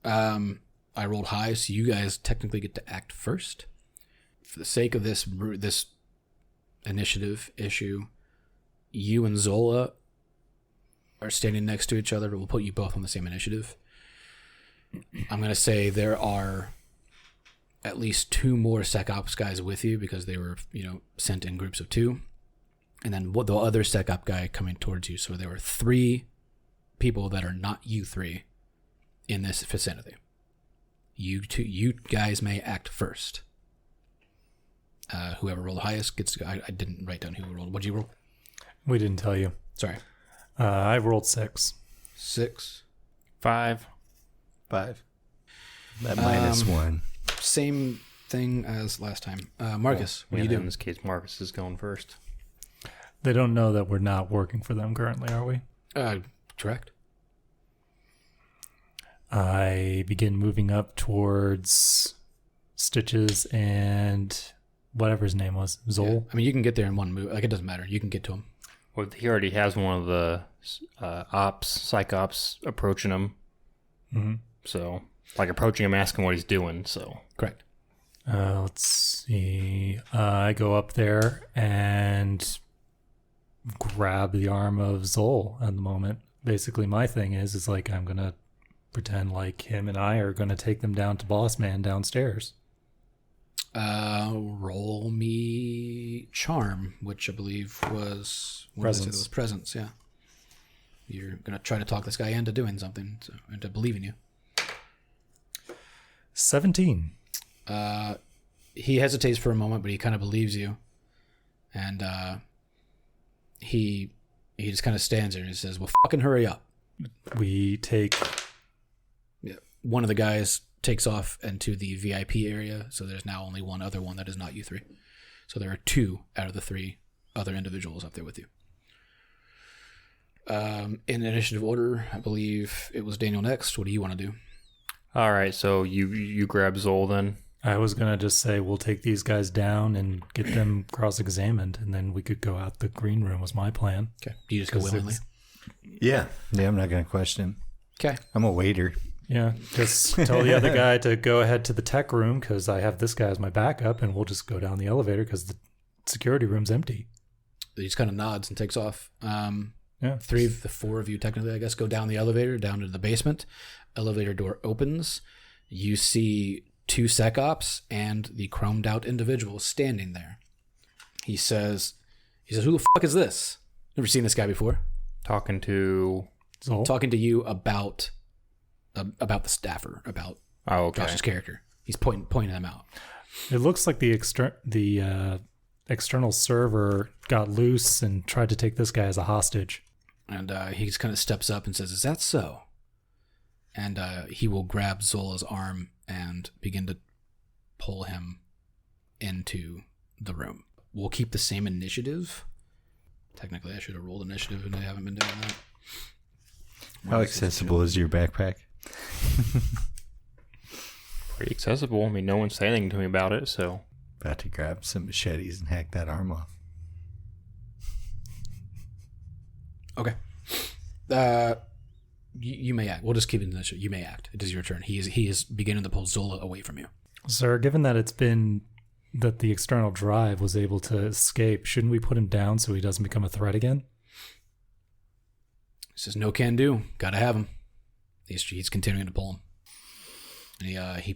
I rolled high, so you guys technically get to act first. For the sake of this initiative issue, you and Zola are standing next to each other. We'll put you both on the same initiative. I'm going to say there are at least two more SecOps guys with you because they were, sent in groups of two. And then the other SecOp guy coming towards you. So there were three people that are not you three in this vicinity. You guys may act first. Whoever rolled the highest gets to go. I didn't write down who rolled. What'd you roll? We didn't tell you. Sorry. I rolled 6. 6. 5. That -1. Same thing as last time. Marcus, what are you doing? In this case, Marcus is going first. They don't know that we're not working for them currently, are we? Correct. I begin moving up towards Stitches and whatever his name was, Zol. Yeah. I mean, you can get there in one move. Like, it doesn't matter. You can get to him. Well, he already has one of the SecOps approaching him. Mm-hmm. So, approaching him, asking what he's doing. So, correct. Let's see. I go up there and grab the arm of Zol at the moment. Basically, my thing is I'm going to pretend like him and I are going to take them down to Boss Man downstairs. Roll me charm, which I believe was presence. Presence, yeah. You're going to try to talk this guy into doing something, into believing you. 17. He hesitates for a moment, but he kind of believes you. And he just kind of stands there and he says, "Well, fucking hurry up." We take... Yeah. One of the guys takes off into the VIP area, so there's now only one other one that is not you three. So there are two out of the three other individuals up there with you. In initiative order, I believe it was Daniel next. What do you want to do? all right. So you grab Zol then. I was going to just say we'll take these guys down and get them cross-examined, and then we could go out the green room was my plan. Okay. Do you just go willingly? Yeah, I'm not going to question. Okay. I'm a waiter. Yeah, just tell the other guy to go ahead to the tech room because I have this guy as my backup, and we'll just go down the elevator because the security room's empty. He just kind of nods and takes off. Yeah. The four of you technically, I guess, go down the elevator, down to the basement. Elevator door opens. You see 2 SecOps and the chromed out individual standing there. He says, who the fuck is this? Never seen this guy before. Talking to Zol? Talking to you about the staffer, about Josh's character. He's pointing them out. It looks like the external server got loose and tried to take this guy as a hostage. And he just kind of steps up and says, is that so? And he will grab Zola's arm and begin to pull him into the room. We'll keep the same initiative. Technically, I should have rolled initiative, and I haven't been doing that. How accessible is your backpack? pretty accessible. I mean, no one's saying anything to me about it, so. About to grab some machetes and hack that arm off. Okay. You may act. We'll just keep it in this. You may act. It is your turn. He is beginning to pull Zola away from you. Sir, given that that the external drive was able to escape, shouldn't we put him down so he doesn't become a threat again? He says, no can do. Gotta have him. He's continuing to pull him. And he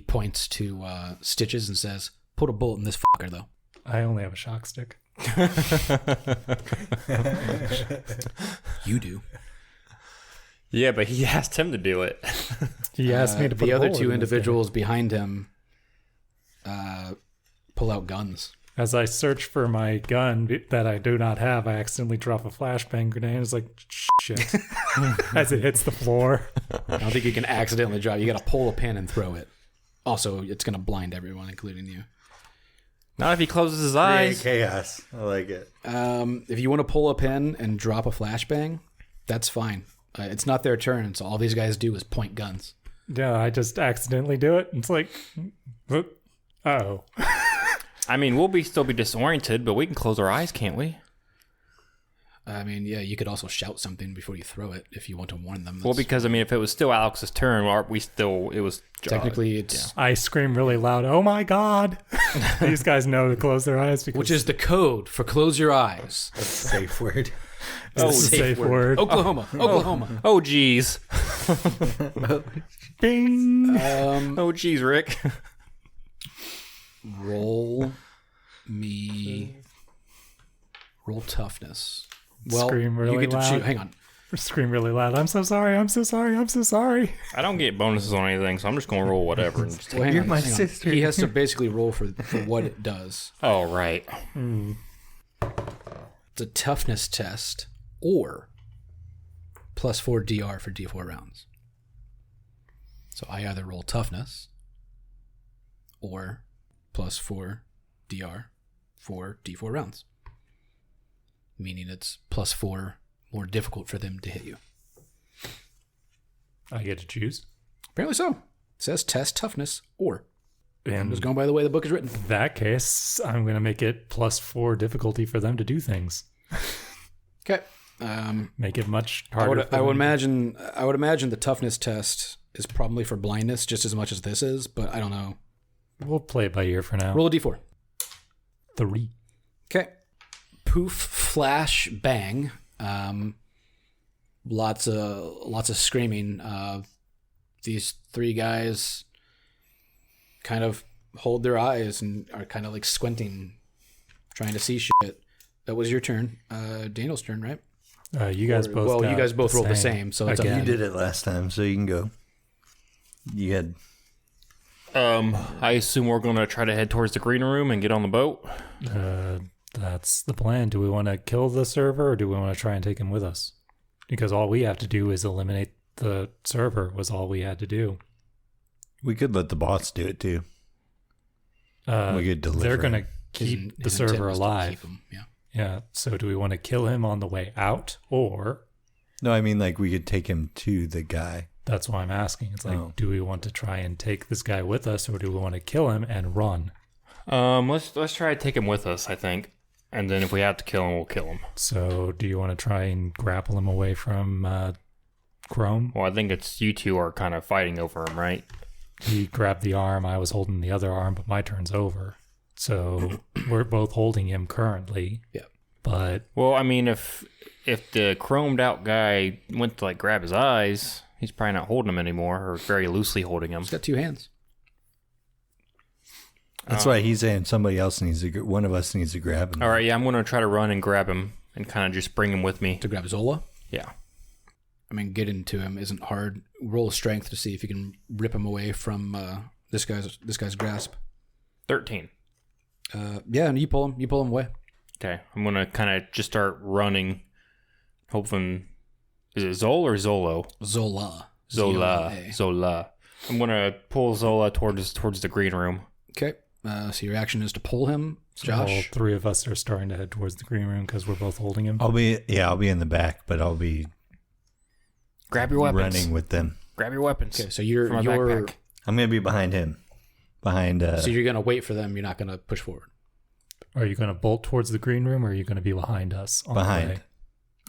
points to Stitches and says, put a bullet in this fucker, though. I only have a shock stick. You do. Yeah, but he asked him to do it. He asked me to put the a other bullet two in this individuals behind him pull out guns. guy. As I search for my gun that I do not have, I accidentally drop a flashbang grenade. It's like, shit. As it hits the floor. I don't think you can accidentally drop. You got to pull a pin and throw it. Also, it's going to blind everyone, including you. Not if he closes his eyes. Chaos. I like it. If you want to pull a pin and drop a flashbang, that's fine. It's not their turn, so all these guys do is point guns. Yeah, I just accidentally do it. It's like, oh. I mean, we'll still be disoriented, but we can close our eyes, can't we? I mean, yeah, you could also shout something before you throw it if you want to warn them. Well, because, I mean, if it was still Alex's turn, it was... Technically, it's... I scream really loud, oh my God. These guys know to close their eyes. Because which is the code for close your eyes. That's a safe word. it's a safe word. Oklahoma. Oklahoma. Oh, geez. Bing. Oh, geez, Rick. Roll toughness. Well, Scream really you get to loud. choose. Hang on. Scream really loud. I'm so sorry. I'm so sorry. I'm so sorry. I don't get bonuses on anything, so I'm just going to roll whatever. And just take Well, hang You're on, my hang on. sister. He has to basically roll for what it does. Oh, right. It's a toughness test or +4 DR for D4 rounds. So I either roll toughness or +4 DR for D4 rounds. Meaning it's +4 more difficult for them to hit you. I get to choose. Apparently so. It says test toughness or. I'm In just going by the way the book is written. that case, I'm going to make it +4 difficulty for them to do things. Okay. Make it much I harder. would imagine the toughness test is probably for blindness just as much as this is, but I don't know. We'll play it by ear for now. Roll a d4. 3. Okay. Poof, flash, bang. Lots of screaming. These 3 guys kind of hold their eyes and are kind of like squinting, trying to see shit. That was your turn. Daniel's turn, right? You guys both. Well, got you guys both rolled the same, so it's up to Again. You did it last time, so you can go. You had... I assume we're going to try to head towards the green room and get on the boat. That's the plan. Do we want to kill the server or do we want to try and take him with us? Because all we have to do is eliminate the server was all we had to do. We could let the bots do it, too. We could deliver They're going to him. keep the His intent server was to alive. keep him, yeah. Yeah. So do we want to kill him on the way out or... No, I mean, like, we could take him to the guy. That's why I'm asking. It's like, Oh. do we want to try and take this guy with us or do we want to kill him and run? Let's try to take him with us, I think. And then if we have to kill him, we'll kill him. So do you want to try and grapple him away from Chrome? Well, I think it's you two are kind of fighting over him, right? He grabbed the arm. I was holding the other arm, but my turn's over. So we're both holding him currently. Yeah. But Well, I mean, if the chromed out guy went to like grab his eyes, he's probably not holding them anymore, or very loosely holding them. He's got 2 hands. That's why he's saying somebody else one of us needs to grab him. All right, yeah, I'm going to try to run and grab him and kind of just bring him with me. To grab Zola? Yeah. I mean, getting to him isn't hard. Roll strength to see if you can rip him away from this guy's grasp. 13. Yeah, and you pull him away. Okay, I'm going to kind of just start running, hoping... Is it Zol or Zolo? Zola. Zola. Z-O-L-A. Zola. I'm going to pull Zola towards the green room. Okay. So your action is to pull him, all Josh. 3 of us are starting to head towards the green room because we're both holding him. I'll be in the back, but I'll be Grab your weapons. running with them. Grab your weapons. Okay, so you're From my backpack. I'm going to be behind him. So you're gonna wait for them. You're not gonna push forward. Are you going to bolt towards the green room, or are you going to be behind us? On the Behind. way?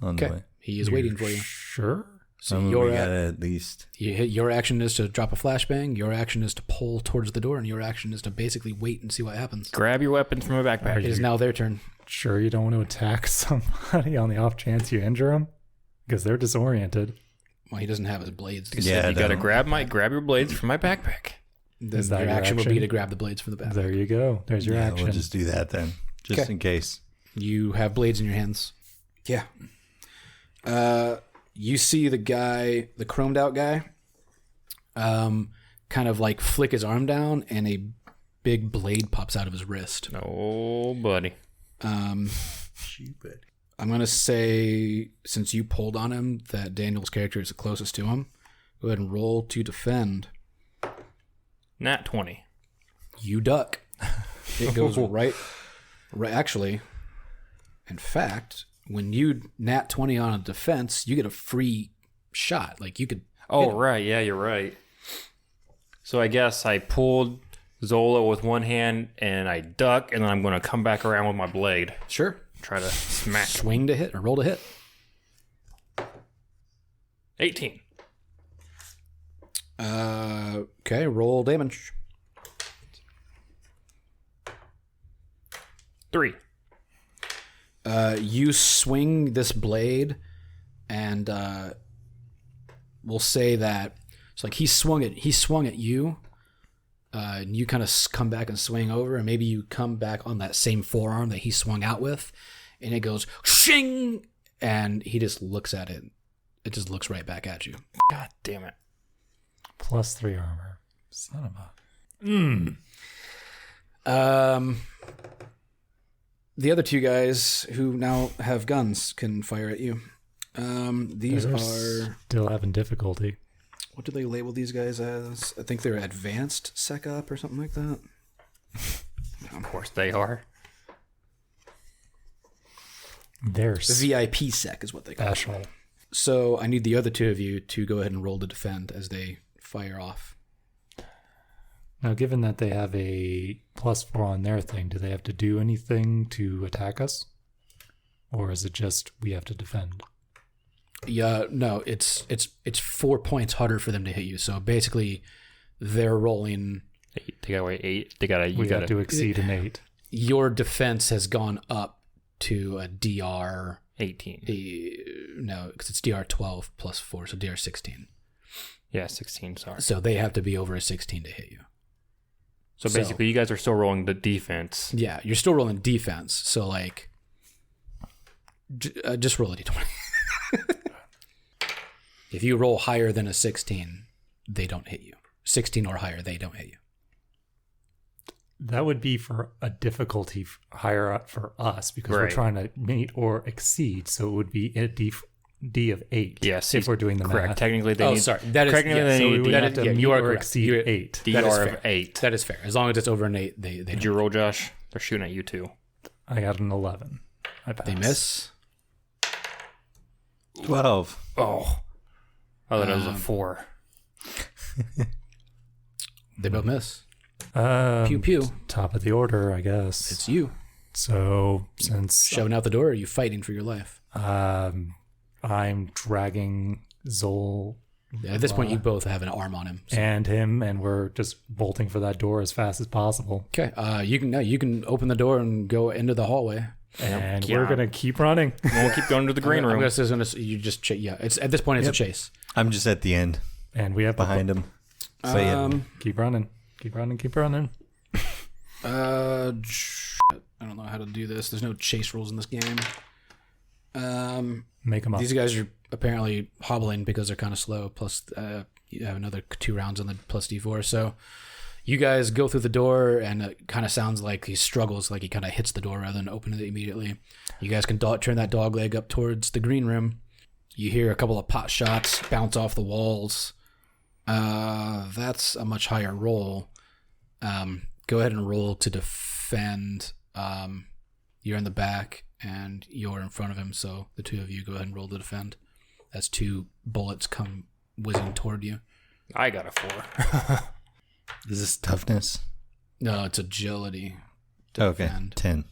On the Okay. way. He is waiting for you. Sure. So We your gotta at least... your action is to drop a flashbang. Your action is to pull towards the door, and your action is to basically wait and see what happens. Grab your weapons from my backpack. It is now their turn. Sure, you don't want to attack somebody on the off chance you injure them because they're disoriented. Well, he doesn't have his blades. Yeah, You got to no. grab your blades from my backpack. Is that your your action would be action? to grab the blades from the back. There you go. There's your Yeah, action. we'll just do that then. Just 'Kay. in case. You have blades in your hands. Yeah. You see the guy, the chromed out guy, kind of like flick his arm down, and a big blade pops out of his wrist. Oh, buddy. Stupid. I'm going to say, since you pulled on him, that Daniel's character is the closest to him. Go ahead and roll to defend. Nat 20. You duck. It goes right. Actually, in fact, when you nat 20 on a defense, you get a free shot. Like you could. Oh, right. Yeah, you're right. So I guess I pulled Zola with one hand and I duck, and then I'm going to come back around with my blade. Sure. Try to smack. Swing to hit or roll to hit. 18. Okay, roll damage. 3. You swing this blade, and we'll say that it's like he swung at you, and you kind of come back and swing over, and maybe you come back on that same forearm that he swung out with, and it goes shing, and he just looks at it. It just looks right back at you. God damn it. +3 armor. Son of a... The other 2 guys who now have guns can fire at you. These They're are... still having difficulty. What do they label these guys as? I think they're advanced SecOps or something like that. Of course they are. They're VIP sec is what they call it. special. So I need the other 2 of you to go ahead and roll to defend as they fire off. Now, given that they have a +4 on their thing, do they have to do anything to attack us? Or is it just we have to defend? Yeah, no, it's 4 points harder for them to hit you. So basically, they're rolling. 8. They got to wait 8. We got to exceed an 8. Your defense has gone up to a DR 18. No, because it's DR 12 plus 4, so DR 16. Yeah, 16. Sorry. So they have to be over a 16 to hit you. So basically, you guys are still rolling the defense. Yeah, you're still rolling defense. So like, just roll a d20. If you roll higher than a 16, they don't hit you. 16 or higher, they don't hit you. That would be for a difficulty higher up for us because we're Right. trying to meet or exceed. So it would be a D of 8. Yes, if we're doing the correct. math. Technically, they need. That is Technically, they So we need would that have is- to yeah, meet you are or correct. exceed You're- 8. That is DR fair. of 8. That is fair. As long as it's over an 8, they Did you roll, Josh? They're shooting at you too. I got an 11. I pass. they miss. 12. Oh. Oh, that was a 4. They both miss. Pew Pew. Top of the order, I guess. It's you. So since Shoving out the door, or are you fighting for your life? I'm dragging Zol At this point, you both have an arm on him. So. and him, and we're just bolting for that door as fast as possible. Okay. You can open the door and go into the hallway. And Yeah. we're gonna keep running. We'll keep going to the green I'm room. gonna say you just yeah. It's at this point it's a chase. I'm just at the end, And we have behind him. Keep running. Keep running. Keep running. I don't know how to do this. There's no chase rules in this game. Make them up. These guys are apparently hobbling because they're kind of slow. Plus, you have another 2 rounds on the plus D4. So you guys go through the door, and it kind of sounds like he struggles, like he kind of hits the door rather than open it immediately. You guys can turn that dog leg up towards the green room. You hear a couple of pot shots bounce off the walls. That's a much higher roll. Go ahead and roll to defend. You're in the back, and you're in front of him, so the 2 of you go ahead and roll to defend. As 2 bullets come whizzing toward you. I got a 4. Is this toughness? No, it's agility. To Okay, defend. 10.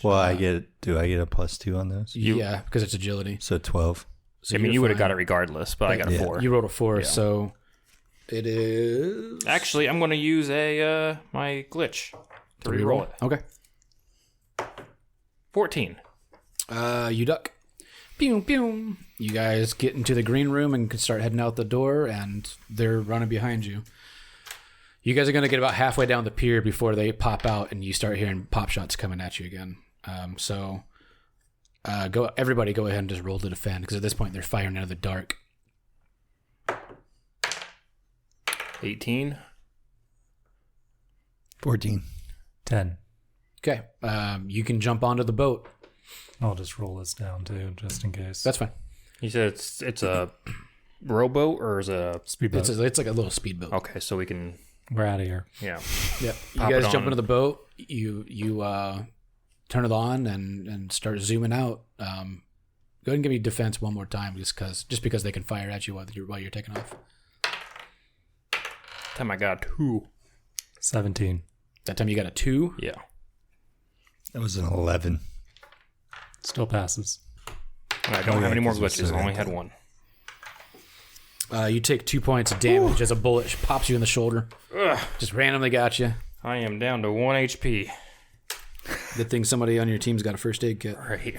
Well, do I get a +2 on those? Yeah, because it's agility. So 12. So I mean, you're you would have fine. got it regardless, but I got a 4. You rolled a 4, Yeah. so it is... Actually, I'm going to use my glitch to reroll it. Okay. 14. You duck. Pew, pew. You guys get into the green room and can start heading out the door, and they're running behind you. You guys are going to get about halfway down the pier before they pop out, and you start hearing pop shots coming at you again. Everybody go ahead and just roll to defend, because at this point they're firing out of the dark. 18. 14. 10. Okay. You can jump onto the boat. I'll just roll this down too, just in case. That's fine. You said it's a rowboat or is it a... Speedboat. It's like a little speedboat. Okay, so we can... We're out of here. Yeah. Yeah. You Pop guys it jump on. into the boat. You turn it on and start zooming out. Go ahead and give me defense one more time, just because they can fire at you while you're taking off. Time I got 2. 17. That time you got a 2. Yeah. That was an 11. Still passes. And I don't yeah, have any more 'cause we glitches. still I only got had 1. You take 2 points of damage as a bullet pops you in the shoulder. Ugh. Just randomly got you. I am down to 1 HP. Good thing somebody on your team's got a first aid kit. Right.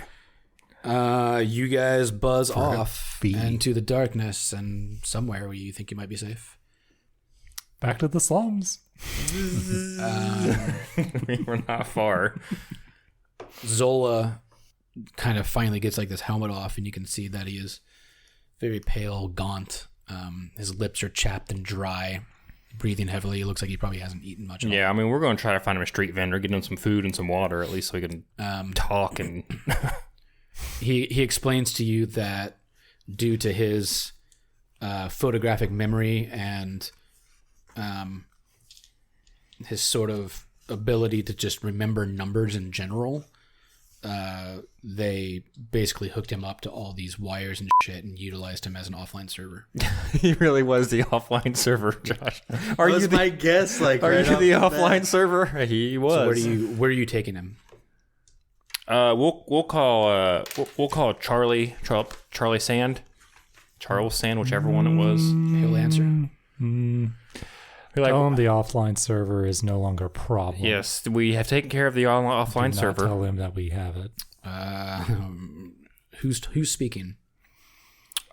You guys buzz off fee. into the darkness and somewhere where you think you might be safe. Back to the slums. We were not far. Zola kind of finally gets like this helmet off, and you can see that he is very pale, gaunt. His lips are chapped and dry, breathing heavily. It looks like he probably hasn't eaten much at all. Yeah, I mean, we're going to try to find him a street vendor, get him some food and some water, at least so we can talk and... He explains to you that due to his photographic memory and his sort of ability to just remember numbers in general, they basically hooked him up to all these wires and shit and utilized him as an offline server. He really was the offline server, Josh. Are you my guess? Like, Are you the offline server? He was. So where are you taking him? We'll call Charlie Sand, Charles Sand, whichever one it was. He'll answer. We're like, Tell him the offline server is no longer a problem. yes, we have taken care of the offline Do not server. Tell him that we have it. Who's speaking?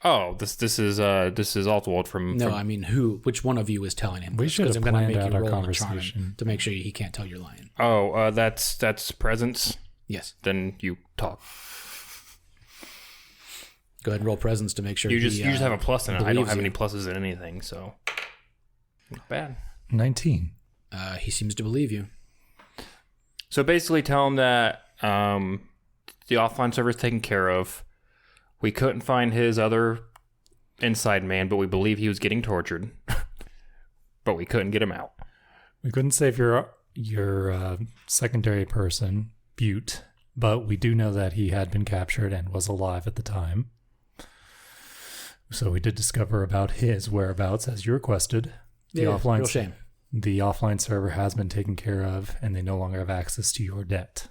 Oh, this is Altwald from. No, from- I mean who? Which one of you is telling him? We this? should 'Cause have I'm gonna planned make out you our roll on a charm conversation. to make sure he can't tell you're lying. Oh, that's presence. Yes. Then you talk. Go ahead and roll presence to make sure. You just have a plus in it. I don't believes have you. any pluses in anything, so not bad. 19. He seems to believe you. So basically, tell him that the offline server is taken care of. We couldn't find his other inside man, but we believe he was getting tortured. But we couldn't get him out. We couldn't save your secondary person, Butte, but we do know that he had been captured and was alive at the time. So we did discover about his whereabouts as you requested. The offline real shame. The offline server has been taken care of, and they no longer have access to your debt.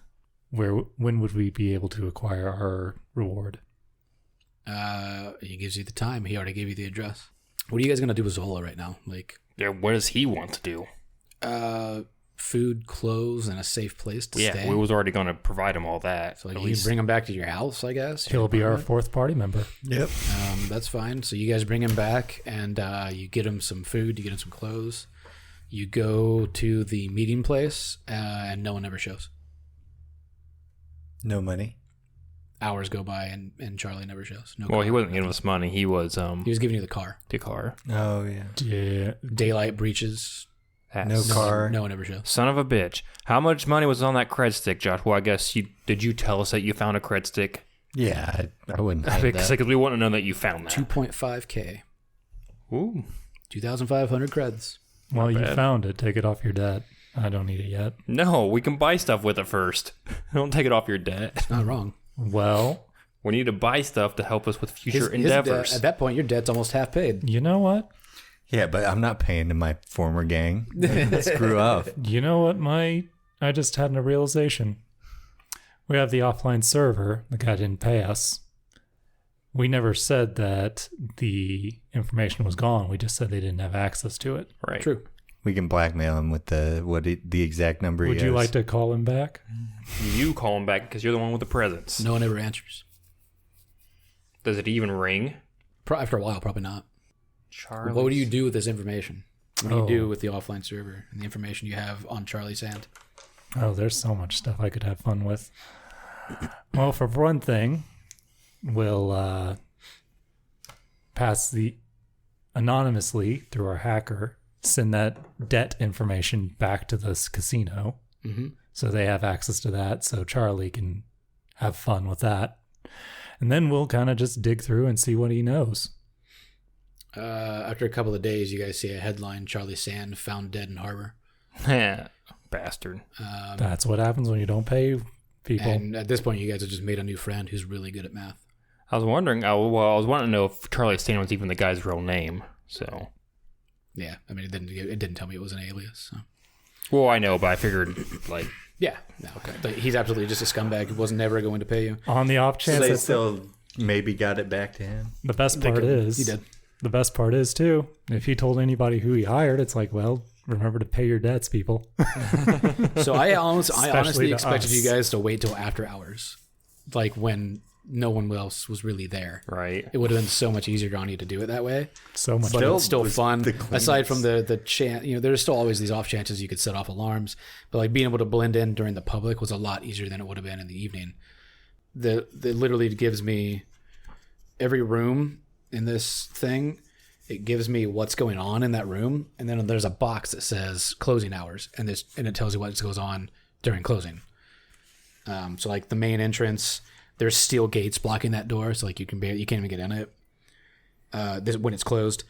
When would we be able to acquire our reward? He gives you the time. He already gave you the address. What are you guys gonna do with Zola right now? Like, Yeah, what does he want to do? food, clothes, and a safe place to stay. Yeah, we was already going to provide him all that. So like, you can bring him back to your house, I guess. He'll be our fourth party member. Yep. That's fine. So you guys bring him back, and you get him some food, you get him some clothes. You go to the meeting place, and no one ever shows. No Hours go by, and Charlie never shows. No. Well, car, he wasn't nothing. giving us money. He was He was giving you the car. the car. Oh yeah. Yeah. Daylight breaches. No car. No one ever shows. Son of a bitch. How much money was on that cred stick, Josh? Well, I guess did you tell us that you found a cred stick? Yeah, I wouldn't hide Because that. we want to know that you found that. 2.5K. Ooh. 2,500 creds. Well, you bad. found it. Take it off your debt. I don't need it yet. No, we can buy stuff with it first. Don't take it off your debt. Not wrong. Well, We need to buy stuff to help us with future His endeavors. at that point, your debt's almost half paid. you know what? Yeah, but I'm not paying to my former gang. Screw up. You know what? I just had a realization. We have the offline server. The guy didn't pay us. We never said that the information was gone. We just said they didn't have access to it. Right. True. We can blackmail him with the exact number he Would you has. like to call him back? You call him back because you're the one with the presents. No one ever answers. Does it even ring? After a while, probably not. Charlie. What do you do with this information? What do you Oh. do with the offline server and the information you have on Charlie's hand? Oh, there's so much stuff I could have fun with. Well, for one thing, we'll pass the anonymously through our hacker, send that debt information back to this casino. Mm-hmm. So they have access to that, so Charlie can have fun with that. And then we'll kind of just dig through and see what he knows. After a couple of days, you guys see a headline: Charlie Sand found dead in harbor. Bastard. That's what happens when you don't pay people. And at this point, you guys have just made a new friend who's really good at math. I was wondering. I was wanting to know if Charlie Stan was even the guy's real name. So. Yeah, I mean, it didn't tell me it was an alias. So. Well, I know, but I figured like. Yeah, no, okay. But he's absolutely just a scumbag who was never going to pay you. On the off chance They that still maybe got it back to him. the best part is He did. the best part is too, if he told anybody who he hired, it's like, well, remember to pay your debts, people. So I honestly to expected us. you guys to wait till after hours, like when no one else was really there. Right. It would have been so much easier on you to do it that way. So much. But it's still was fun. the cleanest. Aside from the chance, there's still always these off chances you could set off alarms. But like being able to blend in during the public was a lot easier than it would have been in the evening. The literally gives me every room in this thing. It gives me what's going on in that room, and then there's a box that says closing hours, and it tells you what goes on during closing. So like the main entrance, there's steel gates blocking that door, so like you can't even get in it. When it's closed,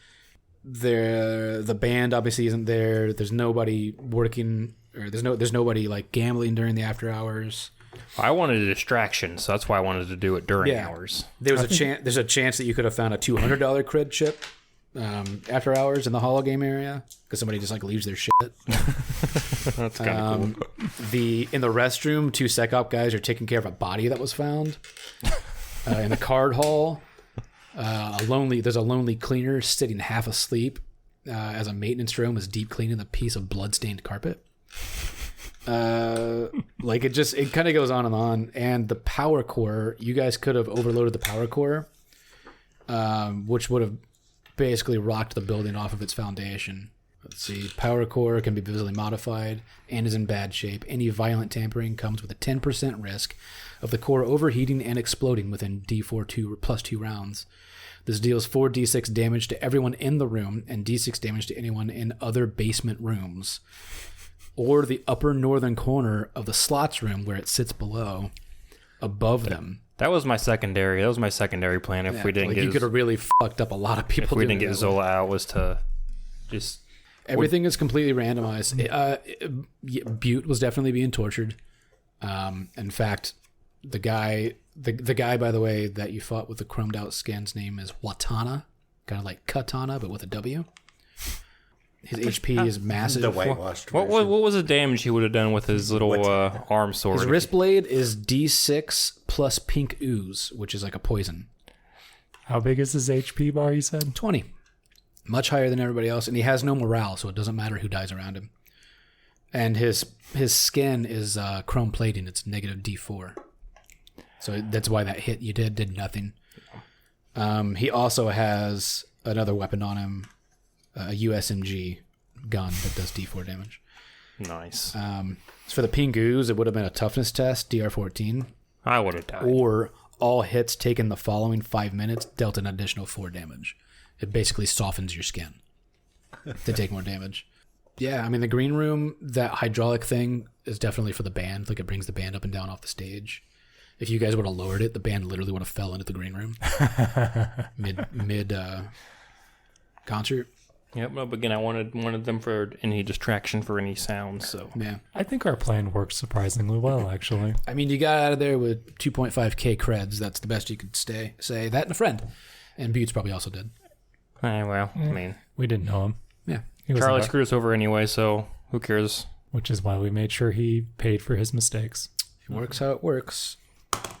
the band obviously isn't there. There's nobody working, or there's nobody like gambling during the after hours. I wanted a distraction, so that's why I wanted to do it during Yeah. hours. There's a chance that you could have found a $200 cred chip after hours in the holo game area because somebody just like leaves their shit. That's kind of cool. In the restroom, 2 SecOps guys are taking care of a body that was found. In the card hall, there's a lonely cleaner sitting half asleep as a maintenance room is deep cleaning a piece of blood-stained carpet. Like it kind of goes on and on. And the power core, you guys could have overloaded the power core, which would have basically rocked the building off of its foundation. Let's see. Power core can be visually modified and is in bad shape. Any violent tampering comes with a 10% risk of the core overheating and exploding within D4 plus 2 rounds. This deals 4d6 damage to everyone in the room and d6 damage to anyone in other basement rooms or the upper northern corner of the slots room where it sits below, above them. That was my secondary. That was my secondary plan. If we didn't Like get, you could have really fucked up a lot of people. if we doing didn't get that way. Zola out, was to just Everything is completely randomized. Butte was definitely being tortured. In fact, the guy, by the way, that you fought with the chromed out skin's name is Watana, kind of like Katana, but with a W. His HP is massive. The whitewashed. what was the damage he would have done with his little arm sword? His wrist blade is D6 plus pink ooze, which is like a poison. How big is his HP bar, you said? 20. Much higher than everybody else, and he has no morale, so it doesn't matter who dies around him. And his skin is chrome plating. It's negative D4. So that's why that hit you did nothing. He also has another weapon on him, a USMG gun that does D4 damage. Nice. For the Pingus, it would have been a toughness test, DR14. I would have died. Or all hits taken the following 5 minutes dealt an additional 4 damage. It basically softens your skin to take more damage. Yeah, I mean, the green room, that hydraulic thing is definitely for the band. Like, it brings the band up and down off the stage. If you guys would have lowered it, the band literally would have fell into the green room mid concert. Yep, but again, I wanted them for any distraction for any sounds. So Yeah. I think our plan worked surprisingly well, actually. I mean, you got out of there with 2.5k creds. That's the best you could say. That and a friend. And Buttes probably also did. well, I mean, We didn't know him. Yeah. He was Charlie about- screwed us over anyway, so who cares? which is why we made sure he paid for his mistakes. It works how it works.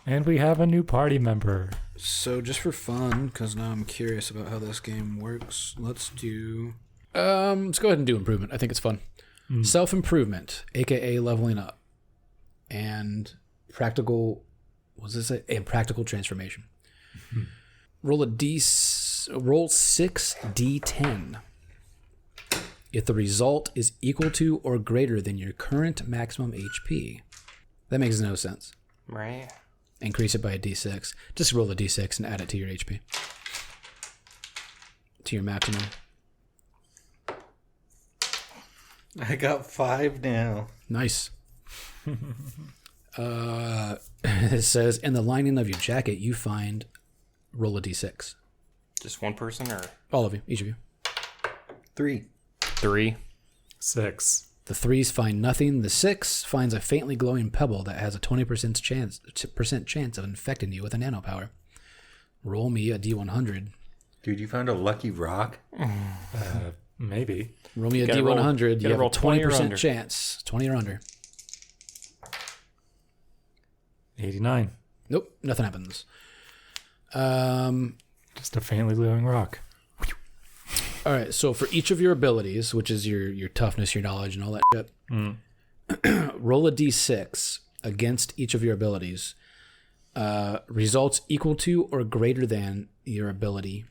And we have a new party member. So just for fun, because now I'm curious about how this game works, let's do... let's go ahead and do improvement. I think it's fun. Self-improvement, a.k.a. leveling up. And practical... What's this? And practical transformation. Roll 6d10. If the result is equal to or greater than your current maximum HP. That makes no sense. Right. Increase it by a d6. Just roll a d6 and add it to your HP. To your maximum. I got 5 now. Nice. It says, in the lining of your jacket, you find... Roll a d6. Just one person or All of you. Each of you. 3. 3? 6. The 3s find nothing. The 6 finds a faintly glowing pebble that has a 20% chance of infecting you with a nanopower. Roll me a d100. Dude, you found a lucky rock? Maybe. Roll me a Gotta d100. roll- You gotta have a roll 20 or 20% under. chance. 20 or under. 89. Nope. Nothing happens. Just a faintly glowing rock. All right, so for each of your abilities, which is your toughness, your knowledge, and all that shit, roll a d6 against each of your abilities. Results equal to or greater than your ability.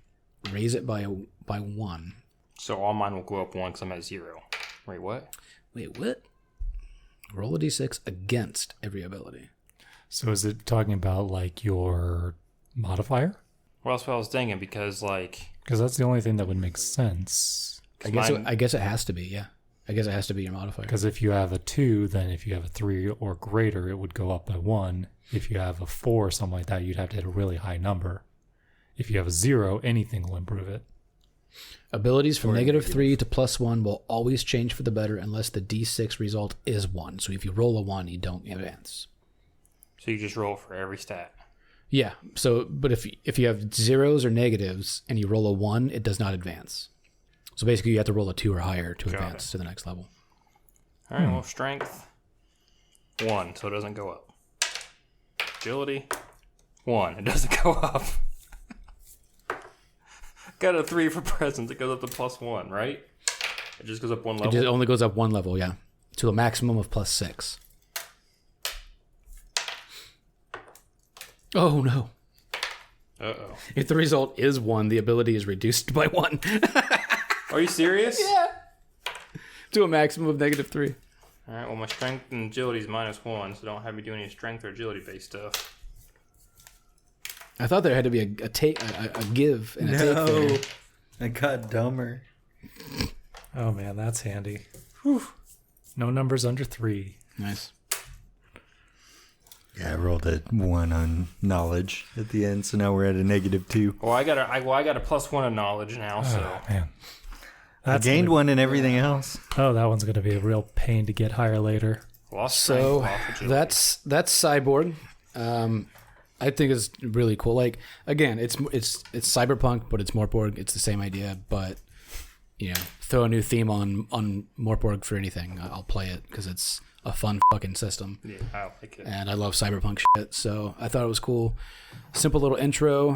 Raise it by 1. So all mine will go up 1 because I'm at 0. Wait, what? Wait, what? Roll a d6 against every ability. So is it talking about like your modifier? Well, that's what I was thinking because, like... Because that's the only thing that would make sense. I guess mine- I guess it has to be, yeah. I guess it has to be your modifier. Because if you have a 2, then if you have a 3 or greater, it would go up by 1. If you have a 4 or something like that, you'd have to hit a really high number. If you have a 0, anything will improve it. Abilities from -3 to +1 will always change for the better unless the d6 result is 1. So if you roll a 1, you don't advance. So you just roll for every stat. Yeah. So, but if you have zeros or negatives and you roll a 1, it does not advance. So basically, you have to roll a 2 or higher to Got advance to the next level. All right, well, strength 1, so it doesn't go up. Agility 1, it doesn't go up. Got a 3 for presence, it goes up to +1, right? It just goes up 1 It level. just only goes up 1 level, yeah, to a maximum of +6. Oh no! Uh-oh. If the result is 1, the ability is reduced by 1 Are you serious? Yeah. to a maximum of -3. All right, well, my strength and agility is -1, so don't have me do any strength or agility-based stuff. I thought there had to be a give and a take there. I got dumber. Oh man, that's handy. Whew. No numbers under 3. Nice. Yeah, I rolled a 1 on knowledge at the end, so now we're at a -2. Well, I got a +1 in knowledge now, so Oh man. I gained 1 in everything else. Oh, that one's going to be a real pain to get higher later. lost strength, So lost agility. that's Cyborg. I think it's really cool. Like, again, it's Cyberpunk, but it's Mortborg. It's the same idea, but throw a new theme on Mortborg for anything. I'll play it because it's a fun fucking system. Yeah, I like it. And I love cyberpunk shit, so I thought it was cool. Simple little intro,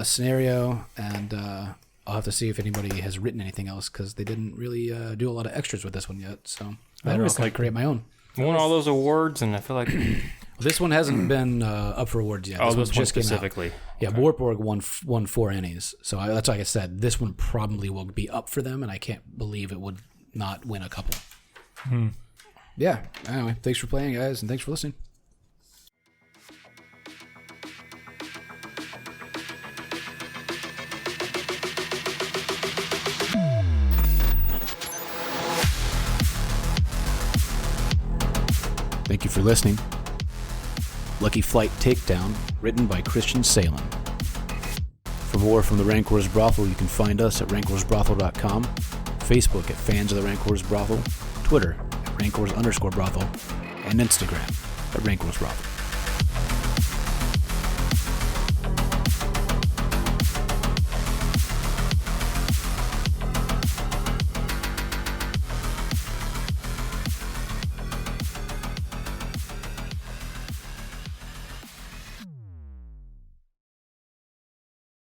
scenario, and I'll have to see if anybody has written anything else because they didn't really do a lot of extras with this one yet. So Or I could create my own. I won all those awards, and I feel like This one hasn't been up for awards yet. this one's one just came out. specifically. Yeah, Wartborg won 4 Ennies. So that's like I said, this one probably will be up for them, and I can't believe it would not win a couple. Yeah, anyway, thanks for playing, guys, and thanks for listening. Thank you for listening. Lucky Flight Takedown, written by Christian Salem. For more from the Rancor's Brothel, you can find us at rancorsbrothel.com, Facebook at Fans of the Rancor's Brothel, Twitter at Rancor's_Brothel, and Instagram at Rancor's Brothel.